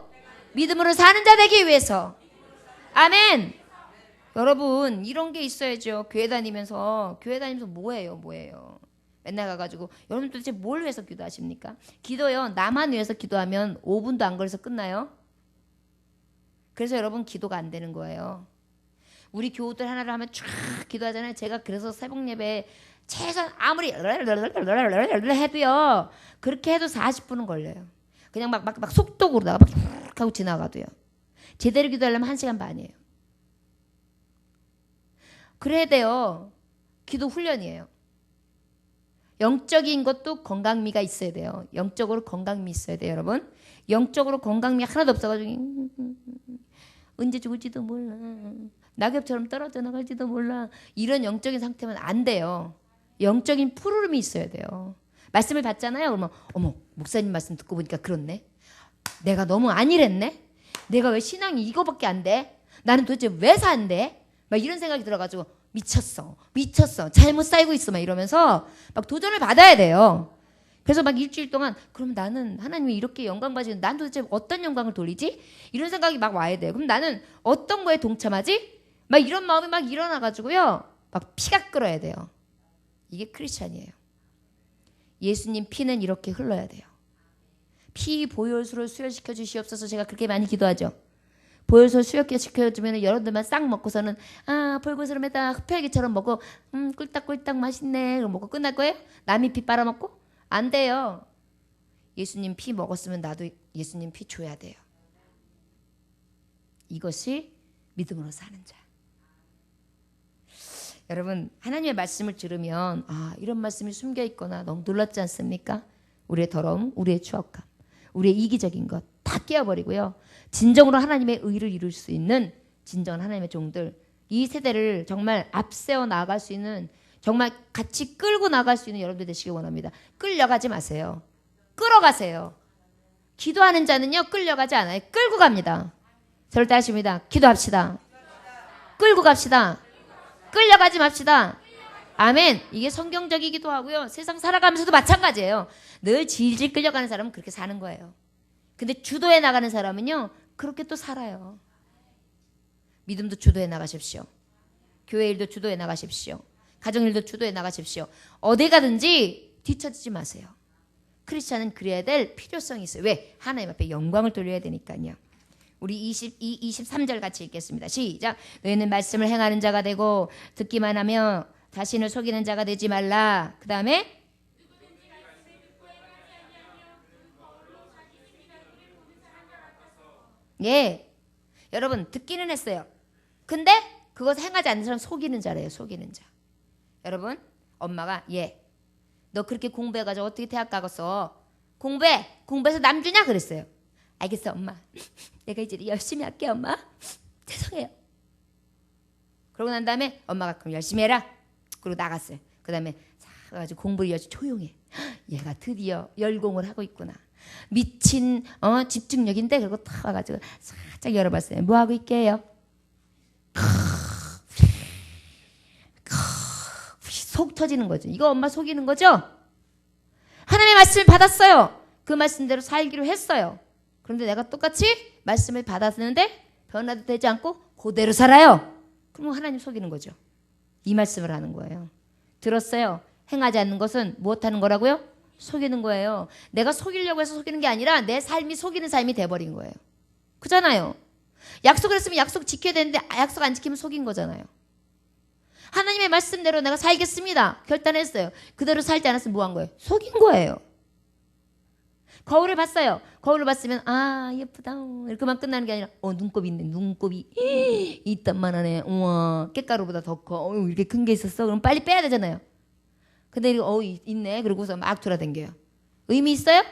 믿음으로 사는 자 되기 위해서. 아멘. 여러분 이런 게 있어야죠. 교회 다니면서 뭐예요? 맨날 가가지고 여러분 도대체 뭘 위해서 기도하십니까? 기도요. 나만 위해서 기도하면 5분도 안 걸려서 끝나요. 그래서 여러분 기도가 안 되는 거예요. 우리 교우들 하나를 하면 쫙 기도하잖아요. 제가 그래서 새벽 예배 최소한 아무리 해도요. 그렇게 해도 40분은 걸려요. 그냥 막 속독으로다가 막 하고 지나가도요. 제대로 기도하려면 1시간 반이에요. 그래야 돼요. 기도 훈련이에요. 영적인 것도 건강미가 있어야 돼요. 영적으로 건강미 있어야 돼요, 여러분. 영적으로 건강미 하나도 없어가지고 언제 죽을지도 몰라. 낙엽처럼 떨어져 나갈지도 몰라. 이런 영적인 상태면 안 돼요. 영적인 푸르름이 있어야 돼요. 말씀을 받잖아요. 그러면 어머 목사님 말씀 듣고 보니까 그렇네. 내가 너무 안일했네. 내가 왜 신앙이 이거밖에 안 돼? 나는 도대체 왜 산대? 막 이런 생각이 들어가지고 미쳤어 잘못 살고 있어 막 이러면서 막 도전을 받아야 돼요. 그래서 막 일주일 동안 그럼 나는 하나님이 이렇게 영광 받으시는 난 도대체 어떤 영광을 돌리지? 이런 생각이 막 와야 돼요. 그럼 나는 어떤 거에 동참하지? 막 이런 마음이 막 일어나가지고요. 막 피가 끓어야 돼요. 이게 크리스찬이에요. 예수님 피는 이렇게 흘러야 돼요. 피 보혈수를 수혈시켜 주시옵소서. 제가 그렇게 많이 기도하죠. 보혈수 수혈시켜주면 여러분들만 싹 먹고서는 볼고스름에다 흡혈귀처럼 먹고 꿀딱꿀딱 맛있네 그럼 먹고 끝날 거예요? 남이 피 빨아먹고? 안 돼요. 예수님 피 먹었으면 나도 예수님 피 줘야 돼요. 이것이 믿음으로 사는 자. 여러분 하나님의 말씀을 들으면 이런 말씀이 숨겨 있거나 너무 놀랍지 않습니까? 우리의 더러움, 우리의 추억감, 우리의 이기적인 것 다 깨어버리고요. 진정으로 하나님의 의를 이룰 수 있는 진정한 하나님의 종들, 이 세대를 정말 앞세워 나갈 수 있는, 정말 같이 끌고 나갈 수 있는 여러분들 되시길 원합니다. 끌려가지 마세요. 끌어가세요. 기도하는 자는요 끌려가지 않아요. 끌고 갑니다. 절대 하십니다. 기도합시다. 끌고 갑시다. 끌려가지 맙시다. 아멘. 이게 성경적이기도 하고요. 세상 살아가면서도 마찬가지예요. 늘 질질 끌려가는 사람은 그렇게 사는 거예요. 근데 주도해 나가는 사람은요, 그렇게 또 살아요. 믿음도 주도해 나가십시오. 교회 일도 주도해 나가십시오. 가정 일도 주도해 나가십시오. 어디 가든지 뒤처지지 마세요. 크리스찬은 그래야 될 필요성이 있어요. 왜? 하나님 앞에 영광을 돌려야 되니까요. 우리 23절 같이 읽겠습니다. 시작. 너희는 말씀을 행하는 자가 되고 듣기만 하며 자신을 속이는 자가 되지 말라. 그 다음에 예, 여러분 듣기는 했어요. 근데 그것 행하지 않는 사람 속이는 자래요. 속이는 자. 여러분 엄마가 너 그렇게 공부해가지고 어떻게 대학 가겠어? 공부해서 남 주냐? 그랬어요. 알겠어 엄마. 내가 이제 열심히 할게 엄마. 죄송해요. 그러고 난 다음에 엄마가 그럼 열심히 해라. 그리고 나갔어요. 그 다음에 가가지고 공부를 열심히 조용해. 얘가 드디어 열공을 하고 있구나. 미친 집중력인데 그리고 탁 와가지고 살짝 열어봤어요. 뭐 하고 있게요? 속 터지는 거죠. 이거 엄마 속이는 거죠? 하나님의 말씀을 받았어요. 그 말씀대로 살기로 했어요. 그런데 내가 똑같이 말씀을 받았는데 변화도 되지 않고 그대로 살아요. 그럼 하나님 속이는 거죠. 이 말씀을 하는 거예요. 들었어요? 행하지 않는 것은 무엇하는 거라고요? 속이는 거예요. 내가 속이려고 해서 속이는 게 아니라 내 삶이 속이는 삶이 돼버린 거예요. 그잖아요. 약속을 했으면 약속 지켜야 되는데 약속 안 지키면 속인 거잖아요. 하나님의 말씀대로 내가 살겠습니다. 결단했어요. 그대로 살지 않았으면 뭐 한 거예요? 속인 거예요. 거울을 봤어요. 거울을 봤으면 예쁘다 이렇게만 끝나는 게 아니라 눈곱이 있네. 눈곱이 이딴만하네. 우와 깻가루보다 더 커. 이렇게 큰 게 있었어. 그럼 빨리 빼야 되잖아요. 근데 이거 있네. 그러고서 막 돌아다녀요. 의미 있어요?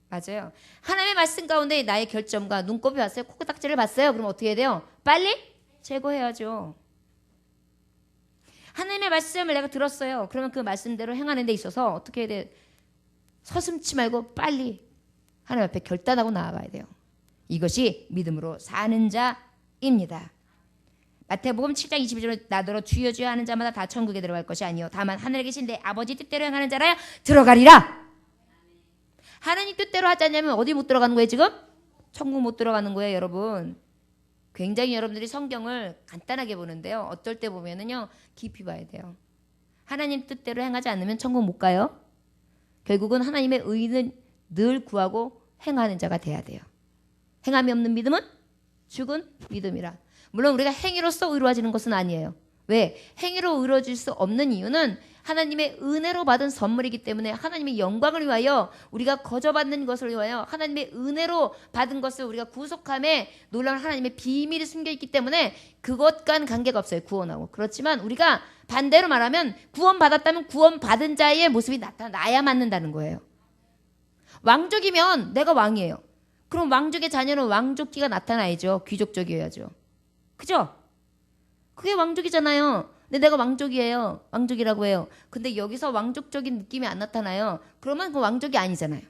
맞아요. 하나님의 말씀 가운데 나의 결점과 눈곱이 왔어요. 코딱지를 봤어요. 그럼 어떻게 해야 돼요? 빨리 제거해야죠. 하나님의 말씀을 내가 들었어요. 그러면 그 말씀대로 행하는 데 있어서 어떻게 해야 돼요? 서슴지 말고 빨리 하나님 앞에 결단하고 나아가야 돼요. 이것이 믿음으로 사는 자입니다. 마태복음 7장 22절에 나더러 주여 주여 하는 자마다 다 천국에 들어갈 것이 아니요 다만 하늘에 계신 내 아버지 뜻대로 행하는 자라야 들어가리라. 하나님 뜻대로 하지 않냐면 어디 못 들어가는 거예요 지금? 천국 못 들어가는 거예요 여러분. 굉장히 여러분들이 성경을 간단하게 보는데요. 어떨 때 보면은요 깊이 봐야 돼요. 하나님 뜻대로 행하지 않으면 천국 못 가요. 결국은 하나님의 의는 늘 구하고 행하는 자가 돼야 돼요. 행함이 없는 믿음은 죽은 믿음이라. 물론 우리가 행위로서 의로워지는 것은 아니에요. 왜? 행위로 의로워질 수 없는 이유는 하나님의 은혜로 받은 선물이기 때문에 하나님의 영광을 위하여 우리가 거저받는 것을 위하여 하나님의 은혜로 받은 것을 우리가 구속함에 놀라운 하나님의 비밀이 숨겨있기 때문에 그것과는 관계가 없어요. 구원하고. 그렇지만 우리가 반대로 말하면 구원받았다면 구원받은 자의 모습이 나타나야 맞는다는 거예요. 왕족이면 내가 왕이에요. 그럼 왕족의 자녀는 왕족기가 나타나야죠. 귀족적이어야죠. 그죠? 그게 왕족이잖아요. 근데 내가 왕족이에요. 왕족이라고 해요. 근데 여기서 왕족적인 느낌이 안 나타나요. 그러면 그 왕족이 아니잖아요.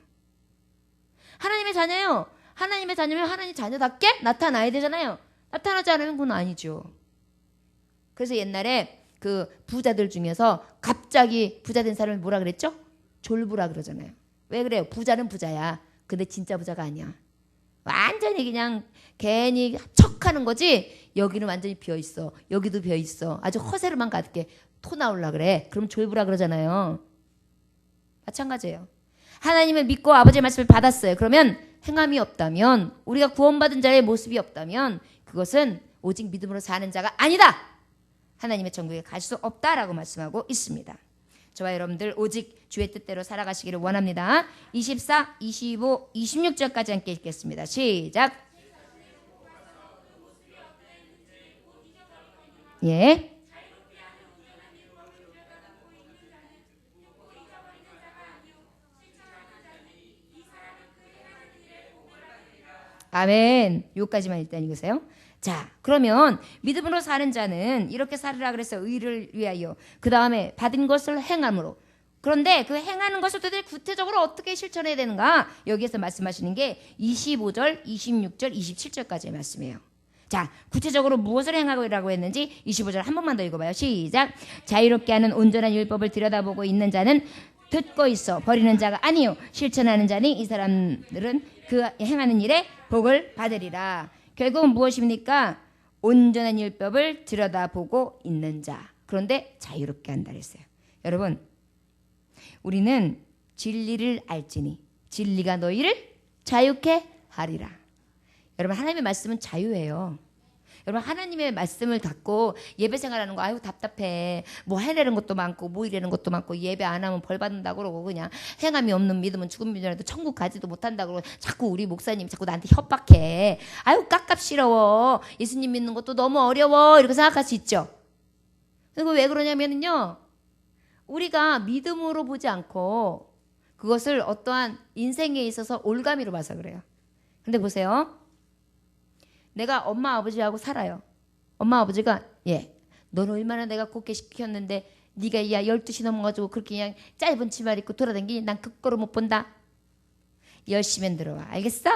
하나님의 자녀요. 하나님의 자녀면 하나님 자녀답게 나타나야 되잖아요. 나타나지 않으면 그건 아니죠. 그래서 옛날에 그 부자들 중에서 갑자기 부자 된 사람이 뭐라 그랬죠? 졸부라 그러잖아요. 왜 그래요? 부자는 부자야. 근데 진짜 부자가 아니야. 완전히 그냥 괜히 척하는 거지. 여기는 완전히 비어있어. 여기도 비어있어. 아주 허세로만 가득해. 토 나올라 그래. 그럼 졸부라 그러잖아요. 마찬가지예요. 하나님을 믿고 아버지의 말씀을 받았어요. 그러면 행함이 없다면, 우리가 구원받은 자의 모습이 없다면 그것은 오직 믿음으로 사는 자가 아니다. 하나님의 천국에 갈 수 없다라고 말씀하고 있습니다. 저와 여러분들 오직 주의 뜻대로 살아가시기를 원합니다. 24, 25, 26절까지 함께 읽겠습니다. 시작. 예. 아멘. 요까지만 일단 읽으세요. 자, 그러면 믿음으로 사는 자는 이렇게 살으라 그래서 의를 위하여 그 다음에 받은 것을 행함으로. 그런데 그 행하는 것을 도대체 구체적으로 어떻게 실천해야 되는가? 여기에서 말씀하시는 게 25절, 26절, 27절까지의 말씀이에요. 자, 구체적으로 무엇을 행하라고 했는지 25절 한 번만 더 읽어봐요. 시작. 자유롭게 하는 온전한 율법을 들여다보고 있는 자는 듣고 있어 버리는 자가 아니요 실천하는 자니 이 사람들은 그 행하는 일에 복을 받으리라. 결국은 무엇입니까? 온전한 율법을 들여다보고 있는 자. 그런데 자유롭게 한다 그랬어요. 여러분, 우리는 진리를 알지니 진리가 너희를 자유케 하리라. 여러분, 하나님의 말씀은 자유예요. 여러분, 하나님의 말씀을 갖고 예배 생활하는 거 아유 답답해. 뭐 해내는 것도 많고 뭐 이래는 것도 많고 예배 안 하면 벌 받는다고 그러고 그냥 행함이 없는 믿음은 죽은 믿음이라도 천국 가지도 못한다고 그러고 자꾸 우리 목사님 자꾸 나한테 협박해. 아유 깝깝시러워. 예수님 믿는 것도 너무 어려워. 이렇게 생각할 수 있죠. 그리고 왜 그러냐면요, 우리가 믿음으로 보지 않고 그것을 어떠한 인생에 있어서 올가미로 봐서 그래요. 근데 보세요. 내가 엄마 아버지하고 살아요. 엄마 아버지가 넌 얼마나 내가 곱게 시켰는데 네가 야 12시 넘어가지고 그렇게 그냥 짧은 치마 입고 돌아다니니 난 그거로 못 본다. 10시면 들어와. 알겠어?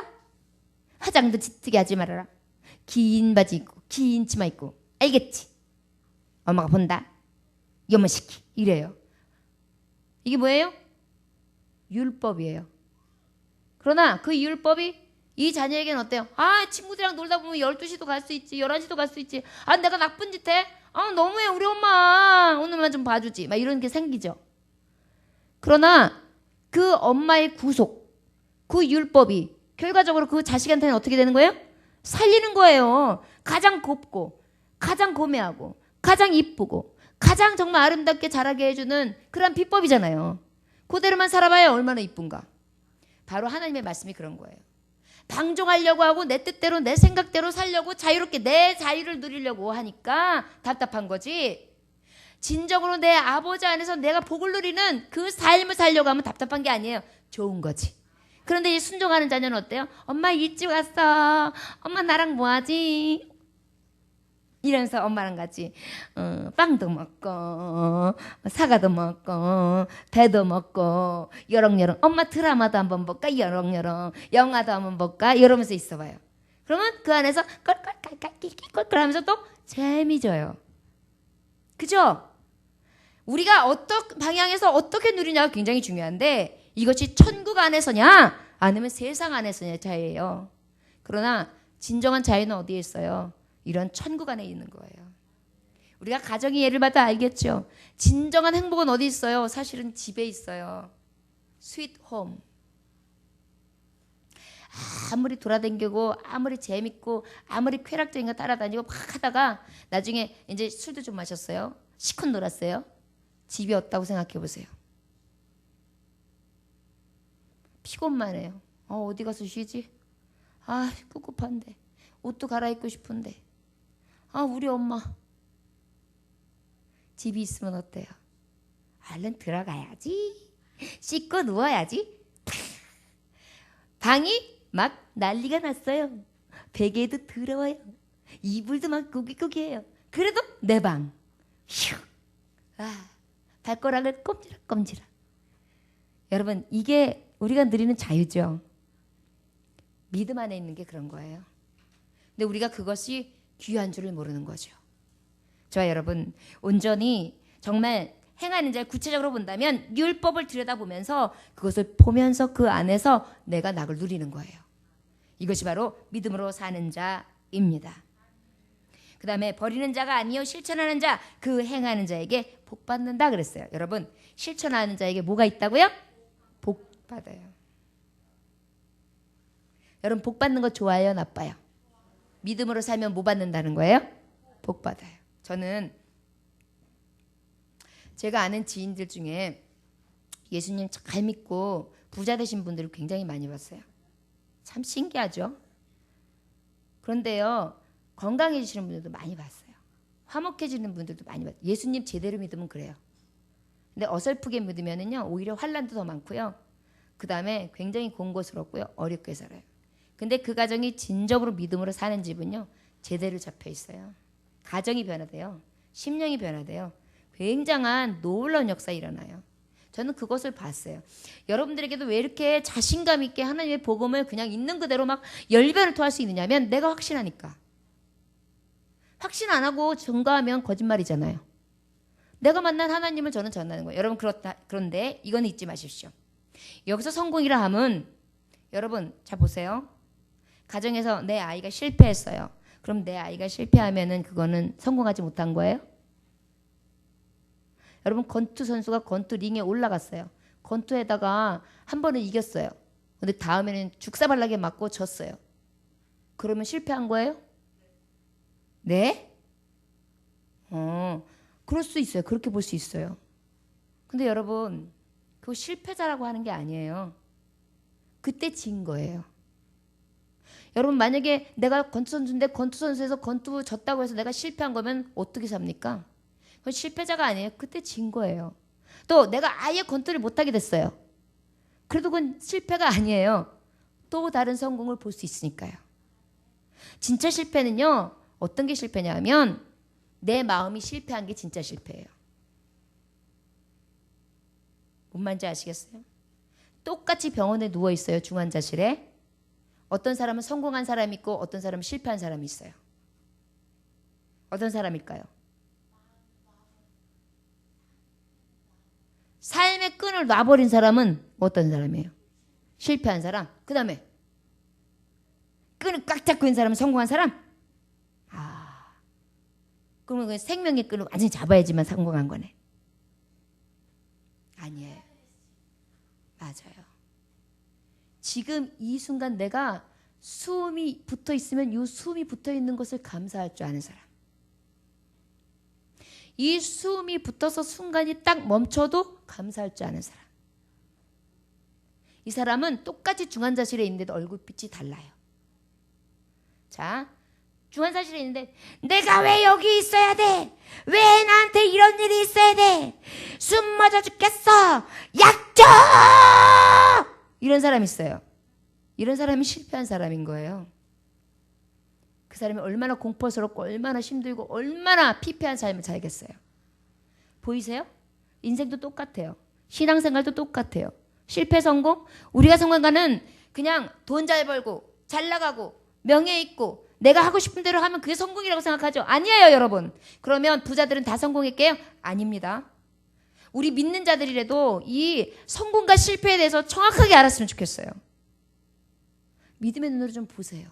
화장도 짙게 하지 말아라. 긴 바지 입고 긴 치마 입고. 알겠지? 엄마가 본다. 염원시키. 이래요. 이게 뭐예요? 율법이에요. 그러나 그 율법이 이 자녀에게는 어때요? 아, 친구들이랑 놀다 보면 12시도 갈 수 있지, 11시도 갈 수 있지. 아, 내가 나쁜 짓 해? 아, 너무해, 우리 엄마. 오늘만 좀 봐주지. 막 이런 게 생기죠. 그러나 그 엄마의 구속, 그 율법이 결과적으로 그 자식한테는 어떻게 되는 거예요? 살리는 거예요. 가장 곱고, 가장 고매하고, 가장 이쁘고, 가장 정말 아름답게 자라게 해주는 그런 비법이잖아요. 그대로만 살아봐야 얼마나 이쁜가. 바로 하나님의 말씀이 그런 거예요. 방종하려고 하고 내 뜻대로 내 생각대로 살려고 자유롭게 내 자유를 누리려고 하니까 답답한 거지. 진정으로 내 아버지 안에서 내가 복을 누리는 그 삶을 살려고 하면 답답한 게 아니에요. 좋은 거지. 그런데 이 순종하는 자녀는 어때요? 엄마 일찍 왔어. 엄마 나랑 뭐하지? 이러면서 엄마랑 같이 빵도 먹고 사과도 먹고 배도 먹고 여렁여렁 엄마 드라마도 한번 볼까? 여렁여렁 영화도 한번 볼까? 이러면서 있어봐요. 그러면 그 안에서 껄껄깔깔 하면서 또 재미져요. 그죠? 우리가 어떤 방향에서 어떻게 누리냐가 굉장히 중요한데 이것이 천국 안에서냐 아니면 세상 안에서냐 차이예요. 그러나 진정한 자유는 어디에 있어요? 이런 천국 안에 있는 거예요. 우리가 가정의 예를 받아 알겠죠? 진정한 행복은 어디 있어요? 사실은 집에 있어요. 스윗 홈. 아무리 돌아다니고 아무리 재밌고 아무리 쾌락적인 거 따라다니고 막 하다가 나중에 이제 술도 좀 마셨어요. 시컷 놀았어요. 집이 없다고 생각해 보세요. 피곤만 해요. 어디 가서 쉬지? 아, 꿉꿉한데. 옷도 갈아입고 싶은데. 아, 우리 엄마. 집이 있으면 어때요? 얼른 들어가야지. 씻고 누워야지. 방이 막 난리가 났어요. 베개도 더러워요. 이불도 막 꾸기꾸기해요. 그래도 내 방. 휴. 아, 발가락을 꼼지락꼼지락. 여러분, 이게 우리가 누리는 자유죠. 믿음 안에 있는 게 그런 거예요. 근데 우리가 그것이 귀한 줄을 모르는 거죠. 저와 여러분, 온전히 정말 행하는 자를 구체적으로 본다면 율법을 들여다보면서 그것을 보면서 그 안에서 내가 낙을 누리는 거예요. 이것이 바로 믿음으로 사는 자입니다. 그 다음에 버리는 자가 아니요 실천하는 자, 그 행하는 자에게 복 받는다 그랬어요. 여러분, 실천하는 자에게 뭐가 있다고요? 복 받아요. 여러분, 복 받는 거 좋아요, 나빠요? 믿음으로 살면 뭐 받는다는 거예요? 복 받아요. 저는 제가 아는 지인들 중에 예수님 잘 믿고 부자 되신 분들을 굉장히 많이 봤어요. 참 신기하죠? 그런데요, 건강해지시는 분들도 많이 봤어요. 화목해지는 분들도 많이 봤어요. 예수님 제대로 믿으면 그래요. 근데 어설프게 믿으면은요, 오히려 환난도 더 많고요. 그 다음에 굉장히 공고스럽고요, 어렵게 살아요. 근데 그 가정이 진정으로 믿음으로 사는 집은요, 제대로 잡혀 있어요. 가정이 변화돼요. 심령이 변화돼요. 굉장한 놀라운 역사 일어나요. 저는 그것을 봤어요. 여러분들에게도 왜 이렇게 자신감 있게 하나님의 복음을 그냥 있는 그대로 막 열변을 토할 수 있느냐면 내가 확신하니까. 확신 안 하고 증거하면 거짓말이잖아요. 내가 만난 하나님을 저는 전하는 거예요. 여러분 그런데 이건 잊지 마십시오. 여기서 성공이라 함은 여러분 자 보세요. 가정에서 내 아이가 실패했어요. 그럼 내 아이가 실패하면은 그거는 성공하지 못한 거예요? 여러분 권투 선수가 권투 링에 올라갔어요. 권투에다가 한 번은 이겼어요. 근데 다음에는 죽사발나게 맞고 졌어요. 그러면 실패한 거예요? 네? 그럴 수 있어요. 그렇게 볼 수 있어요. 근데 여러분 그거 실패자라고 하는 게 아니에요. 그때 진 거예요. 여러분 만약에 내가 권투 선수인데 권투 선수에서 권투 졌다고 해서 내가 실패한 거면 어떻게 삽니까? 그건 실패자가 아니에요. 그때 진 거예요. 또 내가 아예 권투를 못하게 됐어요. 그래도 그건 실패가 아니에요. 또 다른 성공을 볼 수 있으니까요. 진짜 실패는요. 어떤 게 실패냐 하면 내 마음이 실패한 게 진짜 실패예요. 뭔 말인지 아시겠어요? 똑같이 병원에 누워 있어요. 중환자실에. 어떤 사람은 성공한 사람이 있고 어떤 사람은 실패한 사람이 있어요. 어떤 사람일까요? 삶의 끈을 놔버린 사람은 어떤 사람이에요? 실패한 사람. 그 다음에 끈을 꽉 잡고 있는 사람은 성공한 사람? 그러면 그 생명의 끈을 완전히 잡아야지만 성공한 거네. 아니에요. 맞아요. 지금 이 순간 내가 숨이 붙어 있으면 이 숨이 붙어 있는 것을 감사할 줄 아는 사람. 이 숨이 붙어서 순간이 딱 멈춰도 감사할 줄 아는 사람. 이 사람은 똑같이 중환자실에 있는데도 얼굴빛이 달라요. 자, 중환자실에 있는데 내가 왜 여기 있어야 돼? 왜 나한테 이런 일이 있어야 돼? 숨 멎어 죽겠어. 약 줘! 이런 사람이 있어요. 이런 사람이 실패한 사람인 거예요. 그 사람이 얼마나 공포스럽고 얼마나 힘들고 얼마나 피폐한 삶을 살겠어요. 보이세요? 인생도 똑같아요. 신앙생활도 똑같아요. 실패 성공? 우리가 성공하는 그냥 돈 잘 벌고 잘 나가고 명예 있고 내가 하고 싶은 대로 하면 그게 성공이라고 생각하죠. 아니에요, 여러분. 그러면 부자들은 다 성공했게요? 아닙니다. 우리 믿는 자들이라도 이 성공과 실패에 대해서 정확하게 알았으면 좋겠어요. 믿음의 눈으로 좀 보세요.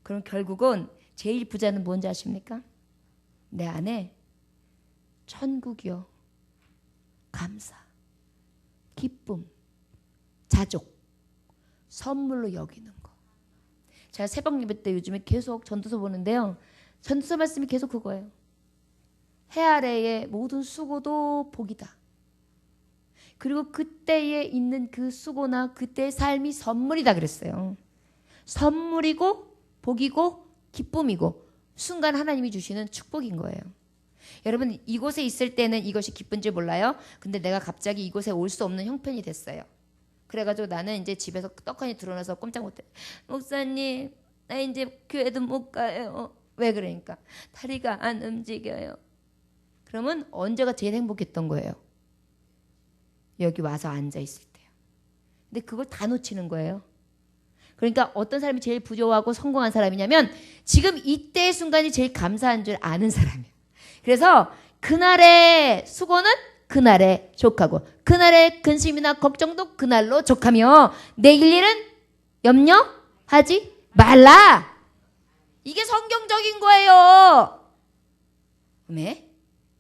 그럼 결국은 제일 부자는 뭔지 아십니까? 내 안에 천국이요, 감사, 기쁨, 자족, 선물로 여기는 거. 제가 새벽 예배 때 요즘에 계속 전도서 보는데요. 전도서 말씀이 계속 그거예요. 해 아래의 모든 수고도 복이다. 그리고 그때에 있는 그 수고나 그때의 삶이 선물이다 그랬어요. 선물이고 복이고 기쁨이고 순간 하나님이 주시는 축복인 거예요. 여러분 이곳에 있을 때는 이것이 기쁜지 몰라요. 근데 내가 갑자기 이곳에 올 수 없는 형편이 됐어요. 그래가지고 나는 이제 집에서 떡하니 드러나서 꼼짝 못해. 목사님 나 이제 교회도 못 가요. 왜 그러니까 다리가 안 움직여요. 그러면 언제가 제일 행복했던 거예요? 여기 와서 앉아 있을 때요. 근데 그걸 다 놓치는 거예요. 그러니까 어떤 사람이 제일 부조하고 성공한 사람이냐면 지금 이때의 순간이 제일 감사한 줄 아는 사람이에요. 그래서 그날의 수고는 그날에 족하고 그날의 근심이나 걱정도 그날로 족하며 내일 일은 염려하지 말라. 이게 성경적인 거예요. 네?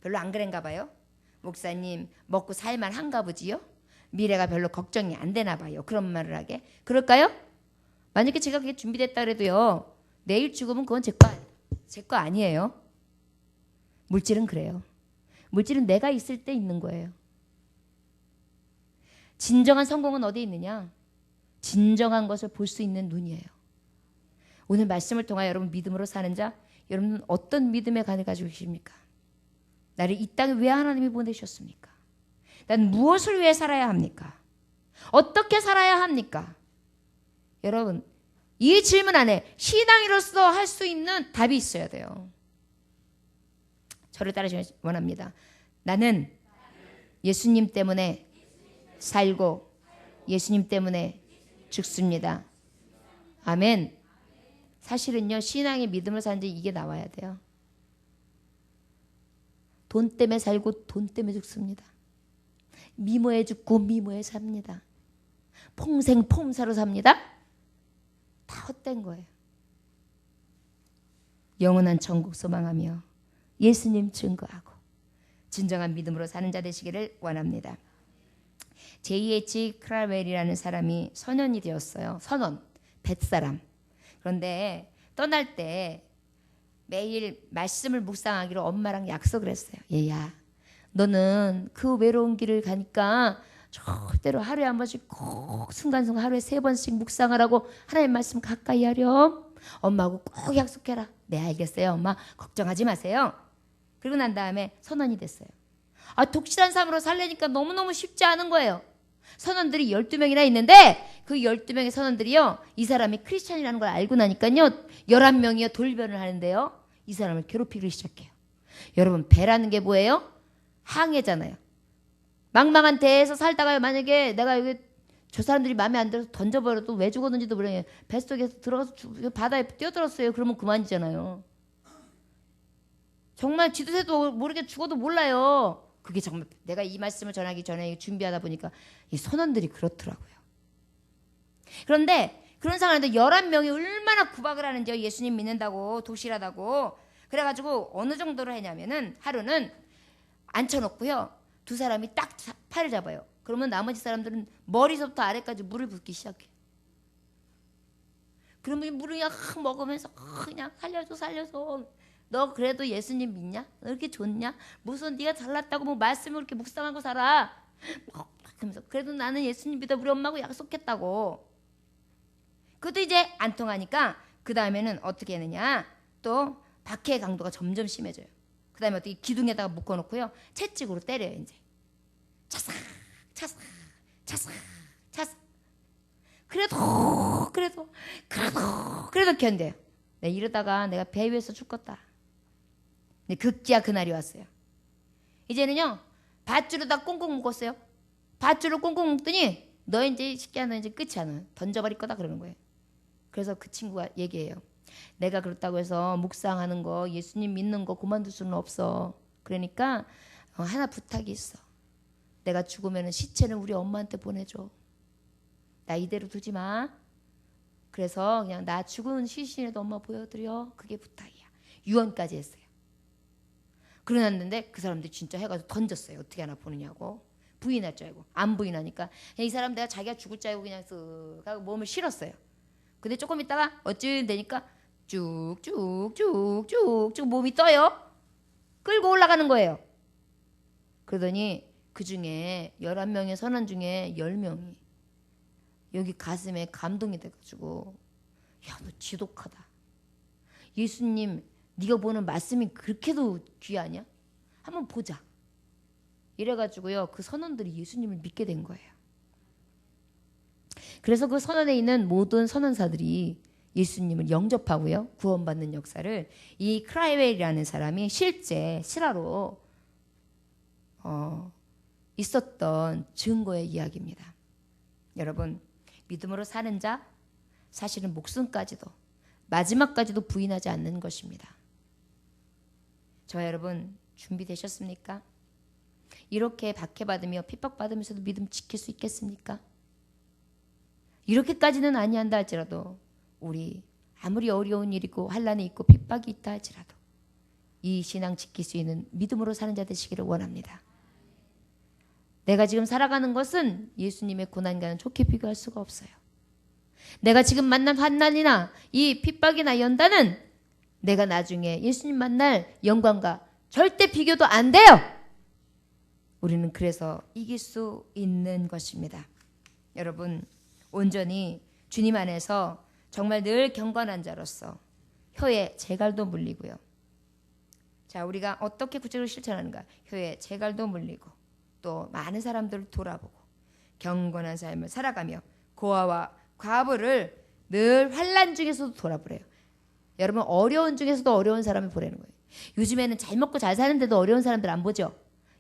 별로 안 그런가 봐요. 목사님 먹고 살만한가 보지요. 미래가 별로 걱정이 안 되나 봐요. 그런 말을 하게. 그럴까요? 만약에 제가 그게 준비됐다 그래도요. 내일 죽으면 그건 제 거 아니에요. 물질은 그래요. 물질은 내가 있을 때 있는 거예요. 진정한 성공은 어디에 있느냐? 진정한 것을 볼 수 있는 눈이에요. 오늘 말씀을 통하여 여러분 믿음으로 사는 자, 여러분 어떤 믿음의 간을 가지고 계십니까? 나를 이 땅에 왜 하나님이 보내셨습니까? 난 무엇을 위해 살아야 합니까? 어떻게 살아야 합니까? 여러분 이 질문 안에 신앙인으로서 할 수 있는 답이 있어야 돼요. 저를 따르시기 원합니다. 나는 예수님 때문에 살고 예수님 때문에 죽습니다. 아멘. 사실은요, 신앙의 믿음을 사는데 이게 나와야 돼요. 돈 때문에 살고 돈 때문에 죽습니다. 미모에 죽고 미모에 삽니다. 평생 폼사로 삽니다. 다 헛된 거예요. 영원한 천국 소망하며 예수님 증거하고 진정한 믿음으로 사는 자 되시기를 원합니다. J.H. 크라웰이라는 사람이 선원이 되었어요. 선원, 뱃사람. 그런데 떠날 때 매일 말씀을 묵상하기로 엄마랑 약속을 했어요. 얘야, 너는 그 외로운 길을 가니까 절대로 하루에 한 번씩 꼭 순간순간 하루에 3번씩 묵상하라고 하나님 말씀 가까이 하렴. 엄마하고 꼭 약속해라. 네, 알겠어요. 엄마 걱정하지 마세요. 그리고 난 다음에 선원이 됐어요. 독실한 삶으로 살려니까 너무너무 쉽지 않은 거예요. 선원들이 12명이나 있는데 그 12명의 선원들이요, 이 사람이 크리스찬이라는 걸 알고 나니까요 11명이요 돌변을 하는데요, 이 사람을 괴롭히기 시작해요. 여러분, 배라는 게 뭐예요? 항해잖아요. 망망한 대에서 살다가 만약에 내가 여기 저 사람들이 마음에 안 들어서 던져버려도 왜 죽었는지도 모르겠어요. 뱃속에서 들어가서 바다에 뛰어들었어요. 그러면 그만이잖아요. 정말 지도새도 모르게 죽어도 몰라요. 그게 정말 내가 이 말씀을 전하기 전에 준비하다 보니까 이 선원들이 그렇더라고요. 그런데 그런 상황인데 11명이 얼마나 구박을 하는지요. 예수님 믿는다고, 독실하다고. 그래가지고 어느 정도로 했냐면은 하루는 앉혀놓고요, 두 사람이 딱 팔을 잡아요. 그러면 나머지 사람들은 머리서부터 아래까지 물을 붓기 시작해. 그러면 물을 그냥 먹으면서 그냥 살려줘. 너 그래도 예수님 믿냐? 너 이렇게 좋냐? 무슨 네가 잘났다고 뭐 말씀을 이렇게 묵상하고 살아? 그러면서 그래도 나는 예수님 믿어, 우리 엄마하고 약속했다고. 그것도 이제 안 통하니까 그 다음에는 어떻게 했느냐? 또 박해의 강도가 점점 심해져요. 그 다음에 어떻게 기둥에다가 묶어놓고요, 채찍으로 때려요. 이제 차삭. 그래도 견뎌요. 네, 이러다가 내가 배 위에서 죽겠다. 근데 급기야 그날이 왔어요. 이제는요, 밧줄로 다 꽁꽁 묶었어요. 밧줄로 꽁꽁 묶더니 너 이제 식기야, 너 이제 끝이야, 너 던져버릴 거다 그러는 거예요. 그래서 그 친구가 얘기해요. 내가 그렇다고 해서 묵상하는 거, 예수님 믿는 거 그만둘 수는 없어. 그러니까 하나 부탁이 있어. 내가 죽으면 시체는 우리 엄마한테 보내줘. 나 이대로 두지 마. 그래서 그냥 나 죽은 시신에도 엄마 보여드려. 그게 부탁이야. 유언까지 했어요. 그러는데 그 사람들이 진짜 해가지고 던졌어요. 어떻게 하나 보느냐고. 부인할 줄 알고. 안 부인하니까 이 사람 내가 자기가 죽을 줄 알고 그냥 쓱 하고 몸을 실었어요. 근데 조금 있다가 어찌 되니까 쭉쭉쭉쭉쭉 몸이 떠요. 끌고 올라가는 거예요. 그러더니 그 중에 11명의 선원 중에 10명이 여기 가슴에 감동이 돼가지고, 야, 너 지독하다. 예수님 네가 보는 말씀이 그렇게도 귀하냐? 한번 보자. 이래가지고요, 그 선원들이 예수님을 믿게 된 거예요. 그래서 그 선원에 있는 모든 선원사들이 예수님을 영접하고요, 구원받는 역사를 이 크라이웰이라는 사람이 실제 실화로 있었던 증거의 이야기입니다. 여러분, 믿음으로 사는 자, 사실은 목숨까지도 마지막까지도 부인하지 않는 것입니다. 저와 여러분 준비되셨습니까? 이렇게 박해받으며 핍박받으면서도 믿음 지킬 수 있겠습니까? 이렇게까지는 아니한다 할지라도, 우리 아무리 어려운 일이고 환난이 있고 핍박이 있다 할지라도 이 신앙 지킬 수 있는 믿음으로 사는 자 되시기를 원합니다. 내가 지금 살아가는 것은 예수님의 고난과는 좋게 비교할 수가 없어요. 내가 지금 만난 환난이나 이 핍박이나 연단은 내가 나중에 예수님 만날 영광과 절대 비교도 안 돼요. 우리는 그래서 이길 수 있는 것입니다. 여러분, 온전히 주님 안에서 정말 늘 경건한 자로서 혀에 재갈도 물리고요. 자, 우리가 어떻게 구체적으로 실천하는가? 혀에 재갈도 물리고 또 많은 사람들을 돌아보고 경건한 삶을 살아가며 고아와 과부를 늘 환난 중에서도 돌아보래요. 여러분, 어려운 중에서도 어려운 사람을 보라는 거예요. 요즘에는 잘 먹고 잘 사는데도 어려운 사람들 안 보죠.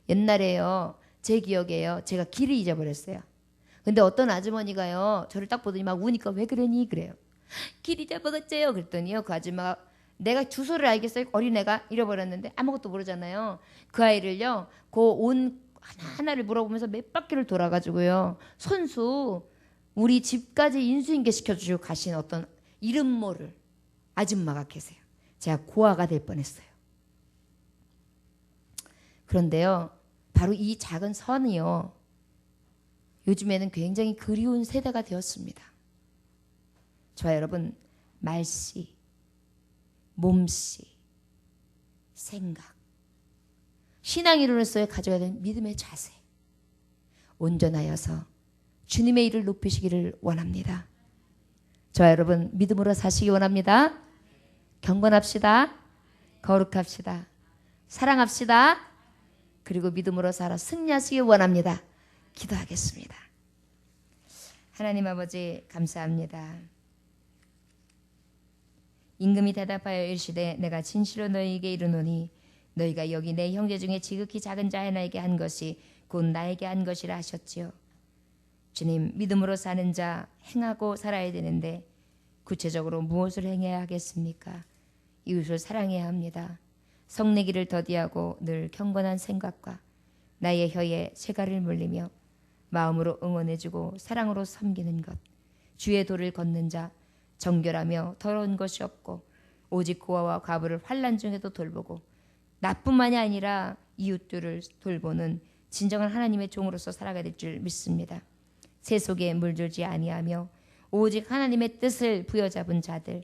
옛날에요, 제 기억에요, 제가 길을 잊어버렸어요. 근데 어떤 아주머니가요, 저를 딱 보더니 막 우니까 왜 그러니 그래요. 길 잊어먹었어요. 그랬더니요, 그 아줌마가 내가 주소를 알겠어요. 어린애가 잃어버렸는데 아무것도 모르잖아요. 그 아이를요, 그 온 하나하나를 물어보면서 몇 바퀴를 돌아가지고요, 손수 우리 집까지 인수인계 시켜주시고 가신 어떤 이름 모를 아줌마가 계세요. 제가 고아가 될 뻔했어요. 그런데요, 바로 이 작은 선이요, 요즘에는 굉장히 그리운 세대가 되었습니다. 저와 여러분, 말씨, 몸씨, 생각, 신앙인으로서의 가져야 되는 믿음의 자세, 온전하여서 주님의 일을 높이시기를 원합니다. 저와 여러분, 믿음으로 사시기 원합니다. 경건합시다. 거룩합시다. 사랑합시다. 그리고 믿음으로 살아 승리하시기 원합니다. 기도하겠습니다. 하나님 아버지, 감사합니다. 임금이 대답하여 이르시되 내가 진실로 너희에게 이르노니 너희가 여기 내 형제 중에 지극히 작은 자 하나에게 한 것이 곧 나에게 한 것이라 하셨지요. 주님, 믿음으로 사는 자 행하고 살아야 되는데 구체적으로 무엇을 행해야 하겠습니까? 이웃을 사랑해야 합니다. 성내기를 더디하고 늘 경건한 생각과 나의 혀에 세가를 물리며 마음으로 응원해주고 사랑으로 섬기는 것, 주의 도를 걷는 자, 정결하며 더러운 것이 없고 오직 고아와 과부를 환난 중에도 돌보고 나뿐만이 아니라 이웃들을 돌보는 진정한 하나님의 종으로서 살아가야 될 줄 믿습니다. 세속에 물들지 아니하며 오직 하나님의 뜻을 부여잡은 자들,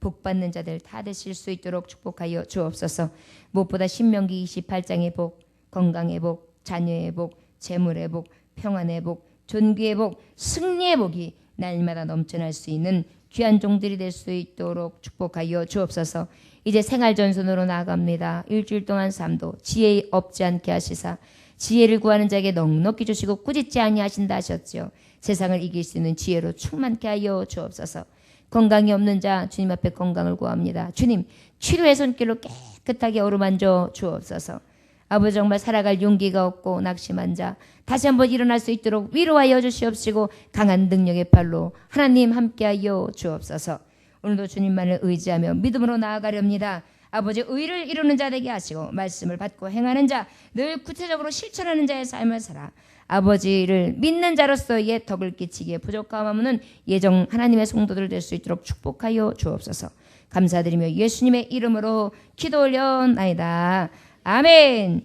복받는 자들 다 되실 수 있도록 축복하여 주옵소서. 무엇보다 신명기 28장의 복, 건강의 복, 자녀의 복, 재물의 복, 평안의 복, 존귀의 복, 승리의 복이 날마다 넘쳐날 수 있는 귀한 종들이 될 수 있도록 축복하여 주옵소서. 이제 생활전선으로 나아갑니다. 일주일 동안 삶도 지혜 없지 않게 하시사 지혜를 구하는 자에게 넉넉히 주시고 꾸짖지 아니하신다 하셨지요. 세상을 이길 수 있는 지혜로 충만케 하여 주옵소서. 건강이 없는 자 주님 앞에 건강을 구합니다. 주님, 치료의 손길로 깨끗하게 어루만져 주옵소서. 아버지, 정말 살아갈 용기가 없고 낙심한 자 다시 한번 일어날 수 있도록 위로하여 주시옵시고 강한 능력의 팔로 하나님 함께하여 주옵소서. 오늘도 주님만을 의지하며 믿음으로 나아가렵니다. 아버지, 의를 이루는 자 되게 하시고 말씀을 받고 행하는 자, 늘 구체적으로 실천하는 자의 삶을 살아 아버지를 믿는 자로서의 덕을 끼치기에 부족함 없는 예정 하나님의 성도들 될 수 있도록 축복하여 주옵소서. 감사드리며 예수님의 이름으로 기도 올려나이다. 아멘.